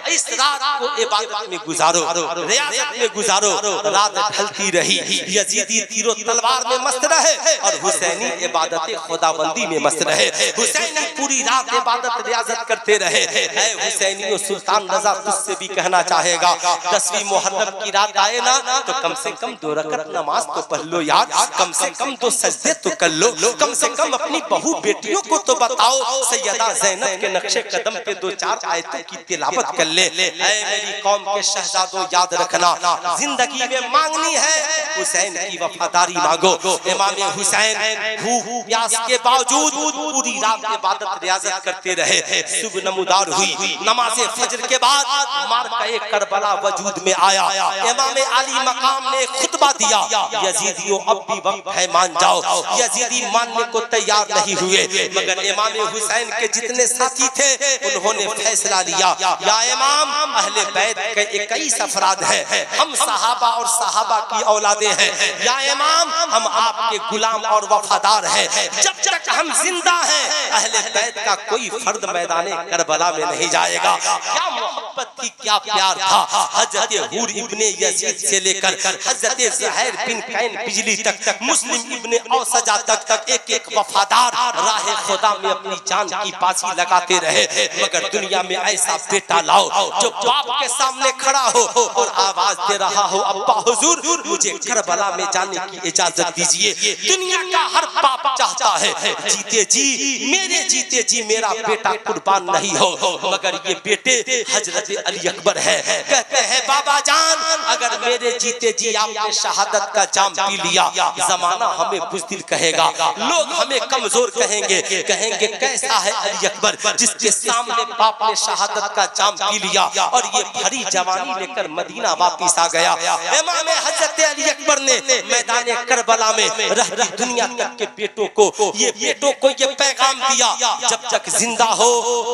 इस रात को इबादत में गुजारो, रियाजत में गुजारो। रात ढलती रही, यजीदी तीरों तलवार में मस्त रहे और हुसैनी इबादत खुदाबंदी में मस्त रहे। हुसैनी पूरी रात इबादत रियाजत करते रहे। ऐ हुसैनियों, सुल्तान रज़ा तुझसे भी कहना चाहेगा 10वीं मुहर्रम की रात आए ना तो कम से कम 2 रकअत नमाज तो पढ़ लो यार, कम से कम 2 सजदे तो कर लो, कम से कम अपनी बहू बेटियों को तो बताओ सैयदा ज़ैनब के नक्शे कदम पे 2-4 आयतों की तिलावत कर ले। ऐ मेरी कौम के शहजादों, याद रखना जिंदगी में मांगनी है हुसैन की वफादारी मांगो। इमाम हुसैन भूख प्यास के बावजूद पूरी रात इबादत रियाजत करते रहे। सुबह नमूदार हुई, नमाज़े फजर के बाद मार्का करबला वजूद में आया। इमाम अली मकाम ने खुतबा दिया, यजीदियों अब भी वक्त है, मान जाओ। यजीदी मानने को तैयार नहीं हुए, मगर इमाम हुसैन के जितने साथी थे उन्होंने फैसला लिया, या इमाम अहले बैत के 21 अफराद हैं, हम सहाबा और सहाबा की औलादे हैं। या इमाम हम आपके गुलाम और वफादार हैं, जब तक हम जिंदा हैं अहले बैत का कोई फर्द मैदाने करबला में नहीं जाएगा। क्या मोहब्बत थी, क्या प्यार था। हजरत हूर इब्ने यजीद से लेकर हजरत ज़ुहैर बिन कैन बिजली तक, मुस्लिम इब्ने औसजा तक एक वफादार राह खुदा में अपनी जान की बाजी लगाते रहे। मगर दुनिया में ऐसा बेटा लाओ जो बाप के सामने खड़ा हो और आवाज दे रहा हो, अब्बा हुजूर मुझे करबला में जाने की इजाजत दीजिए। दुनिया का हर बाप चाहता है जीते जी, मेरे जीते जी मेरा बेटा कुर्बान नहीं हो, मगर ये बेटे हजरत अली अकबर है। कहते हैं बाबा जान अगर मेरे जीते जी आपने शहादत का जाम पी लिया, जमाना हमें बुज़दिल कहेगा, लोग हमें कमजोर कहेंगे, कहेंगे कैसा है अली अकबर जिसके सामने बाप ने शहादत का जाम पी लिया और ये भरी जवानी लेकर मदीना वापिस आ गया। इमाम हजरत अली अकबर ने मैदान करबला में रहती दुनिया तक के बेटों को ये पैगाम दिया, जब तक जिंदा हो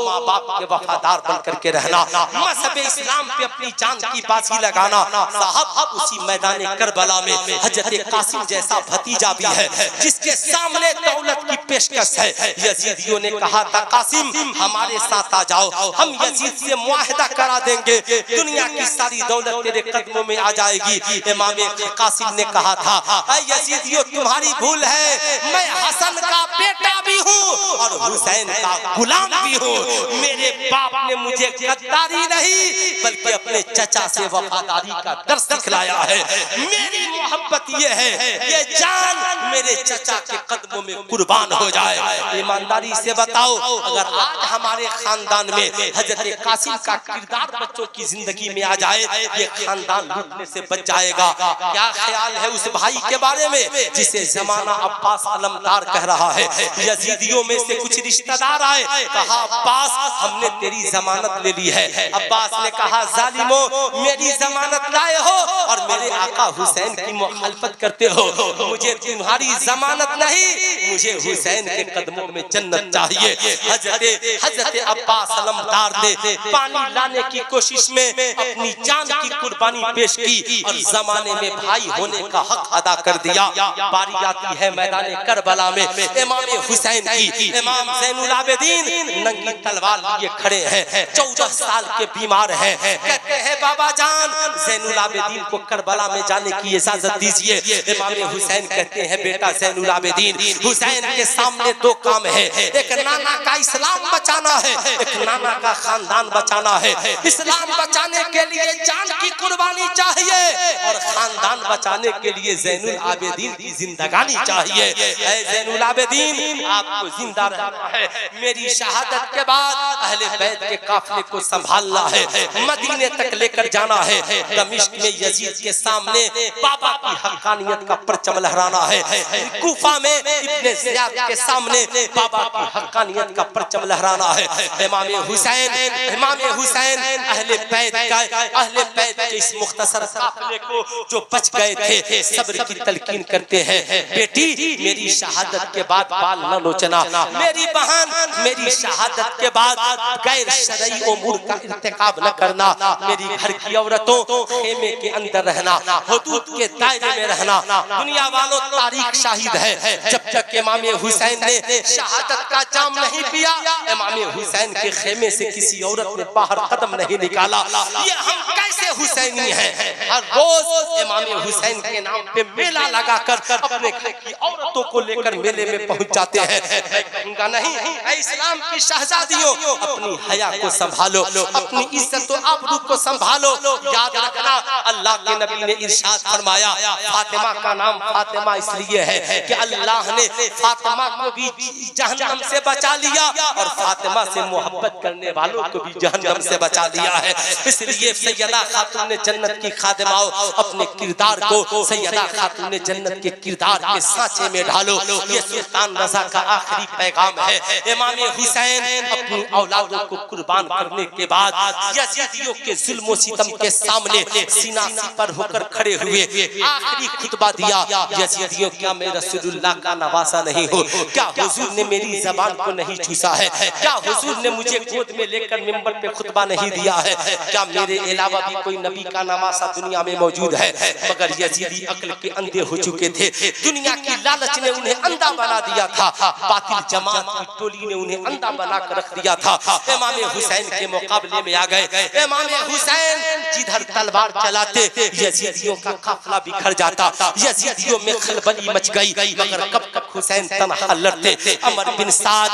माँ बाप के वफादार बन करके रहना, मज़हब इस्लाम पे अपनी जान की बाजी लगाना। साहब उसी मैदान करबला में हजरत कासिम जैसा भतीजा भी है जिसके सामने दौलत की पेशकश है। यजीदियों ने कहा था कासिम हमारे साथ आ जाओ, हम यजीद से मुआहदा करा देंगे, दुनिया की सारी दौलत तेरे कदमों में आ जाएगी। इमाम कासिम ने कहा था यजीदियों तुम्हारी भूल है, मैं हसन का बेटा भी हूँ और हुसैन का गुलाम भी हूँ। मेरे बाप ने मुझे गद्दारी नहीं बल्कि अपने चचा से वफादारी का दर्स दिखलाया है। मेरी मोहब्बत ये है ये जान मेरे चचा के कदमों में कुर्बान हो जाए। ईमानदारी से बताओ अगर आज हमारे खानदान में हजरत कासिम का किरदार बच्चों की जिंदगी में आ जाए, ये खानदान लूटने से बच जाएगा। क्या ख्याल है उस भाई के बारे में जिसे जमाना अब्बास अलमदार कह रहा है। यजीदियों में से कुछ रिश्तेदार आए, कहा अब्बास हमने तेरी जमानत ले ली है। अब्बास ने कहा जालिमो मेरी जमानत लाए हो और मेरे आका हुसैन की मुखालफत करते हो, मुझे तुम्हारी जमानत नहीं, मुझे हुसैन के कदमों में जन्नत चाहिए। हजरत अब्बास अलमदार ने पानी लाने की कोशिश में अपनी जान की कुर्बानी पेश की और जमाने में भाई होने का हक अदा कर दिया। बारी आती है मैदान करबला में इमाम हुसैन की। इमाम ज़ैनुल आबिदीन नंगी तलवार लिए खड़े हैं, 14 साल के बीमार हैं। कहते हैं बाबा जान ज़ैनुल आबिदीन को करबला में जाने की इजाजत दीजिए। इमाम हुसैन कहते हैं बेटा ज़ैनुल आबिदीन हुसैन के सामने 2 काम है, एक नाना का इस्लाम बचाना है, एक नाना का खानदान बचाना है। इस्लाम बचाने के लिए जान की कुर्बानी चाहिए और खानदान बचाने के लिए ज़ैनुल आबिदीन की जिंदगानी चाहिए। ऐ ज़ैनुल आबिदीन आपको जिंदा रहना है, मेरी शहादत के बाद अहले बैत के काफिले को संभालना है, मदीने तक लेकर जाना है, दमिश्क में यजीद के सामने बाबा की हक्कानियत का परचम लहराना है, कूफा में इब्ने ज़ियाद के सामने बाबा की हक्कानियत का परचम लहराना है। इमाम हुसैन अहले बैत के इस मुख्तसर काफिले को जो बच गए थे सब्र की तलकीन करते हैं, बेटी मेरी शहादत के बाद बाल न नोचना, मेरी बहन मेरी शहादत के बाद गैर शरई उमूर का इर्तिकाब न करना, मेरी घर की औरतों खेमे के अंदर रहना, हुदूद के दायरे में रहना। दुनिया वालों तारीख शाहिद है, जब तक इमाम हुसैन ने शहादत का जाम नहीं पिया, इमाम हुसैन के खेमे से किसी औरत ने बाहर कदम नहीं निकाला। ये हम कैसे हुसैनी हैं? हर रोज इमाम हुसैन के नाम पे मेला लगाकर अपने घर की औरतों को लेकर मेले में पहुंच जाते हैं। मैं कहूंगा नहीं, इस्लाम की शहजादियों, अपनी हया को संभालो, अपनी इज्जत और आबरू को संभालो। याद रखना, अल्लाह के नबी ने इरशाद फरमाया, फातिमा का नाम फातिमा इसलिए है कि अल्लाह ने फातिमा को भी जहन्नम से बचा लिया और फातिमा से मोहब्बत करने वालों को भी जहन्नम से बचा लिया है। इसलिए सैयदा खातून जन्नत की खादिमाओं, अपने किरदार को सैयदा खातून जन्नत के किरदार के सांचे में ढालो। ये सुल्तान रज़ा का आखिरी पैगाम है। इमाम हुसैन अपनी औलादों को कुर्बान करने के बाद यजीदियों के जुल्म सितम के सामने सीना पर होकर खड़े हुए आखिरी खुतबा दिया। यजीदियों, क्या मैं रसूलुल्लाह का नवासा नहीं हूँ? क्या हुजूर ने मेरी जबान को नहीं चूसा है? क्या हुजूर ने मुझे गोद में लेकर मिंबर पे खुतबा नहीं दिया है? क्या मेरे अलावा भी कोई नबी का नवासा दुनिया में मौजूद है? मगर यजीदी अक्ल के अंधे हो चुके थे। दुनिया की लालच ने उन्हें अंधा बना दिया था, बातिल जमात की टोली ने उन्हें अंधा बना कर रख दिया था। इमाम हुसैन के मुकाबले में आ गए। इमाम हुसैन जिधर तलवार चलाते यजीदियों का काफिला बिखर जाता, यजीदियों में खलबली मच गई। मगर कब तक हुसैन तन्हा लड़ते? अमर बिन साद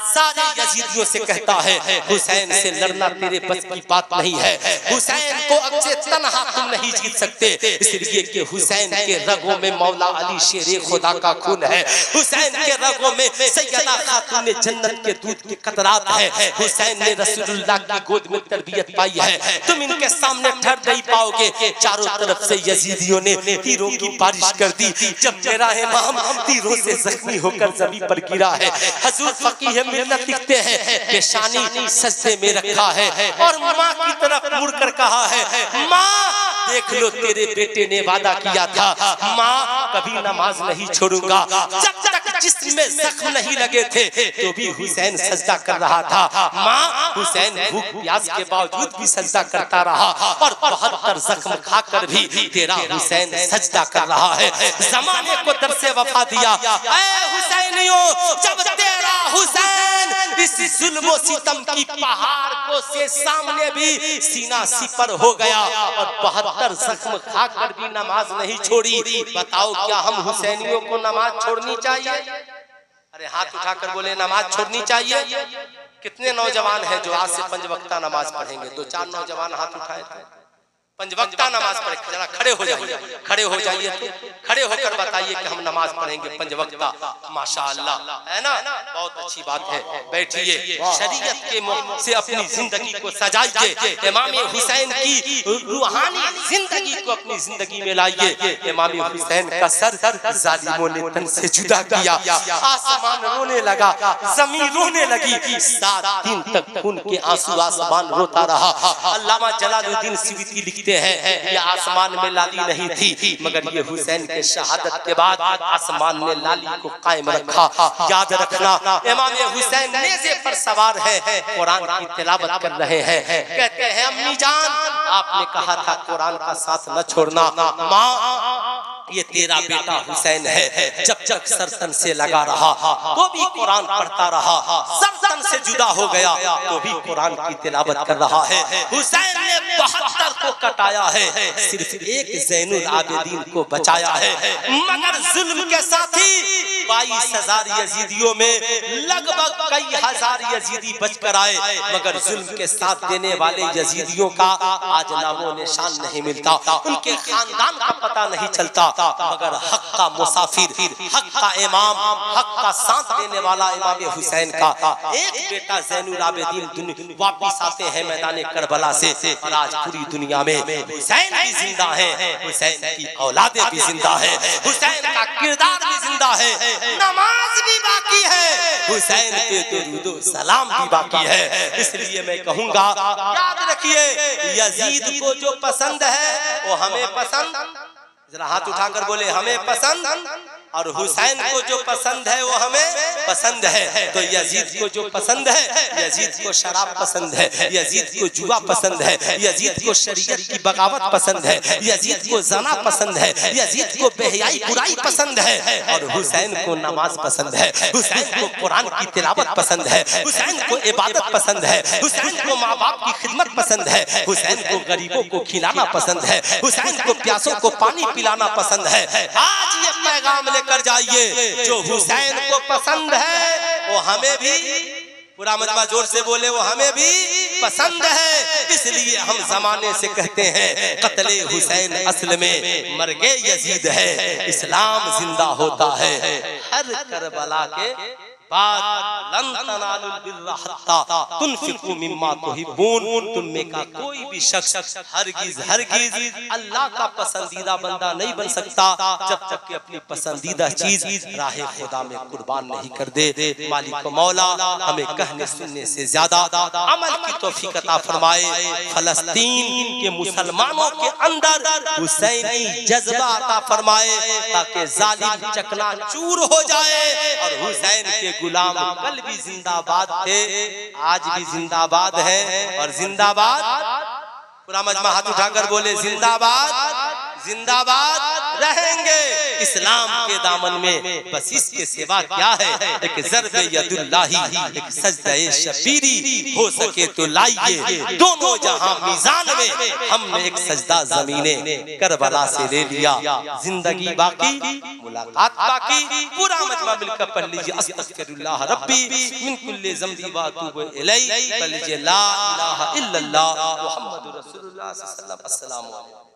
सारे यजीदियों से कहता है, हुसैन से लड़ना तेरे बस की बात नहीं है, हुसैन को अक्से तन्हा तुम नहीं जीत सकते, इसलिए कि हुसैन के रगों में मौला अली शेरे खुदा का खून है, हुसैन के रगों में सैयदा खातून जन्नत के दूध के कतरात है, हुसैन ने रसूलुल्लाह की गोद में तरबियत पाई है, तुम इनके सामने ठहर नहीं पाओगे। चारों तरफ से यजीदियों ने तीरों की बारिश कर दी। जब मेरा इमाम तीरों से जख्मी होकर जमीन पर गिरा है, हुजूर फकीह मिल्लत लिखते हैं, पेशानी सजदे में रखा है और माँ की तरफ मुड़कर कहा है, माँ देख लो तेरे बेटे ने वादा किया था, माँ कभी नमाज नहीं छोड़ूंगा। जब तक जिस्म में जख्म नहीं लगे थे तो भी हुसैन सजदा कर रहा था। माँ, हुसैन भूख प्यास के बावजूद भी सजदा करता रहा और 72 जख्म खाकर भी तेरा हुसैन सजदा कर रहा है। जमाने को दर्से वफा दिया। ऐ हुसैनियों, जब तेरा हुसैन इस जुल्म सितम की पहाड़ को से सामने भी सीना सिपर हो गया और 72 जख्म खाकर भी नमाज नहीं छोड़ी, बताओ क्या हम हुसैनियों को नमाज छोड़नी चाहिए? अरे हाथ उठाकर बोले नमाज छोड़नी चाहिए। कितने नौजवान हैं जो आज से 5 वक्ता नमाज पढ़ेंगे? 2-4 नौजवान हाथ उठाए थे। 5 वक्ता नमाज पढ़े, जरा खड़े हो जाइए, खड़े हो जाइए, तो खड़े होकर बताइए कि हम नमाज पढ़ेंगे 5 वक्ता। माशाअल्लाह, है ना? बहुत अच्छी बात है। बैठिए, शरीयत के मुंह से अपनी जिंदगी को सजाइए, इमाम हुसैन की रूहानी जिंदगी को अपनी जिंदगी में लाइए। इमाम हुसैन का सर जालिमों ने तन से जुदा किया, आसमान रोने लगा, जमीन रोने लगी, 7 दिन तक खून के आंसू आसमान रोता रहा। अल्लामा जलालुद्दीन सियूती लिखते हैं, ये आसमान में लाली नहीं थी, मगर ये हुसैन के शहादत के बाद आसमान ने लाली को कायम रखा। याद रखना, इमाम हुसैन नेज़े पर सवार है, कुरान की तिलावत कर रहे हैं। कहते हैं, अम्मी जान, आपने कहा था कुरान का साथ न छोड़ना। माँ, ये तेरा बेटा हुसैन है, जब तक सरतन से लगा रहा तो भी कुरान पढ़ता रहा, सरतन से जुदा हो गया तो भी कुरान की तिलावत कर रहा है। हुसैन ने 72 को कटाया है, सिर्फ एक ज़ैनुल आबिदीन को बचाया है। मगर जुल्म के साथी 22,000 यजीदियों में लगभग कई हजार यजीदी बचकर आए, मगर जुल्म के साथ देने वाले यजीदियों का आज नामो निशान नहीं मिलता, उनके खानदान का पता नहीं चलता। मगर हक का मुसाफिर, हक का इमाम, हक का साथ देने वाला इमाम हुसैन का एक बेटा ज़ैनुल आबिदीन वापिस आते हैं मैदान करबला से, और आज पूरी दुनिया में हुसैन भी जिंदा है, हुसैन की औलादें भी जिंदा है, हुसैन का किरदार भी जिंदा है, नमाज भी बाकी है, हुसैन पे दुरूद सलाम भी बाकी है। इसलिए मैं कहूंगा, याद रखिए, यजीद को जो पसंद है वो हमें पसंद, जरा हाथ उठाकर बोले हमें पसंद और हुसैन को जो पसंद है वो हमें पसंद है। तो यजीद को जो पसंद है, यजीद को शराब पसंद है, यजीद को जुआ पसंद है, यजीद को शरीयत की बगावत पसंद है, यजीद को जना पसंद है, यजीद को बेहयाई बुराई पसंद है। और हुसैन को नमाज पसंद है, हुसैन को कुरान की तिलावत पसंद है, हुसैन को इबादत पसंद है, हुसैन को माँ बाप की खिदमत पसंद है, हुसैन को गरीबों को खिलाना पसंद है, हुसैन को प्यासों को पानी पिलाना पसंद है। आज ये पैगाम लेकर जाइए, जो हुसैन को पसंद है वो हमें भी, पूरा मजमा जोर से बोले, वो हमें भी पसंद है। इसलिए हम जमाने से कहते हैं कत्ले हुसैन असल में मर्गे यजीद है, इस्लाम जिंदा होता है हर करबला के बाद। लन तनालुल बिर्रा हत्ता तुनफिकू मिम्मा तुहिब्बून, तुम में का कोई भी शख्स हरगिज हरगिज अल्लाह का पसंदीदा बंदा नहीं बन सकता जब तक कि अपनी पसंदीदा चीज राहे खुदा में कुर्बान नहीं कर दे। मालिक मौला हमें कहने सुनने से ज्यादा अमल की तौफीक अता फरमाए। फलस्तीन के मुसलमानों के अंदर हुसैनी जज्बा अता फरमाए ताकि जालिम चकनाचूर हो जाए। और हुसैन के गुलाम कल भी जिंदाबाद थे, आज भी जिंदाबाद हैं और जिंदाबाद। पूरा मजमा हाथ उठाकर बोले जिंदाबाद जिंदाबाद रहेंगे इस्लाम के दामन में। बस इसके सिवा क्या है, एक ज़र्ब यदुल्लाही, एक सजदे शबीरी, हो सके तो लाइए दोनों जहां मीज़ान में। हमने एक सजदा ज़मीने करबला से ले लिया, जिंदगी बाकी मुलाकात बाकी। पूरा मजमा मिलकर पढ़ लीजिए अस्तगफिरुल्लाह रब्बी मिन कुल्ली ज़ंबी व अतूबु इलैहि, पढ़ लीजिए ला इलाहा इल्लल्लाह मुहम्मदुर रसूलुल्लाह सल्लल्लाहु अलैहि वसल्लम। अस्सलामु अलैकुम।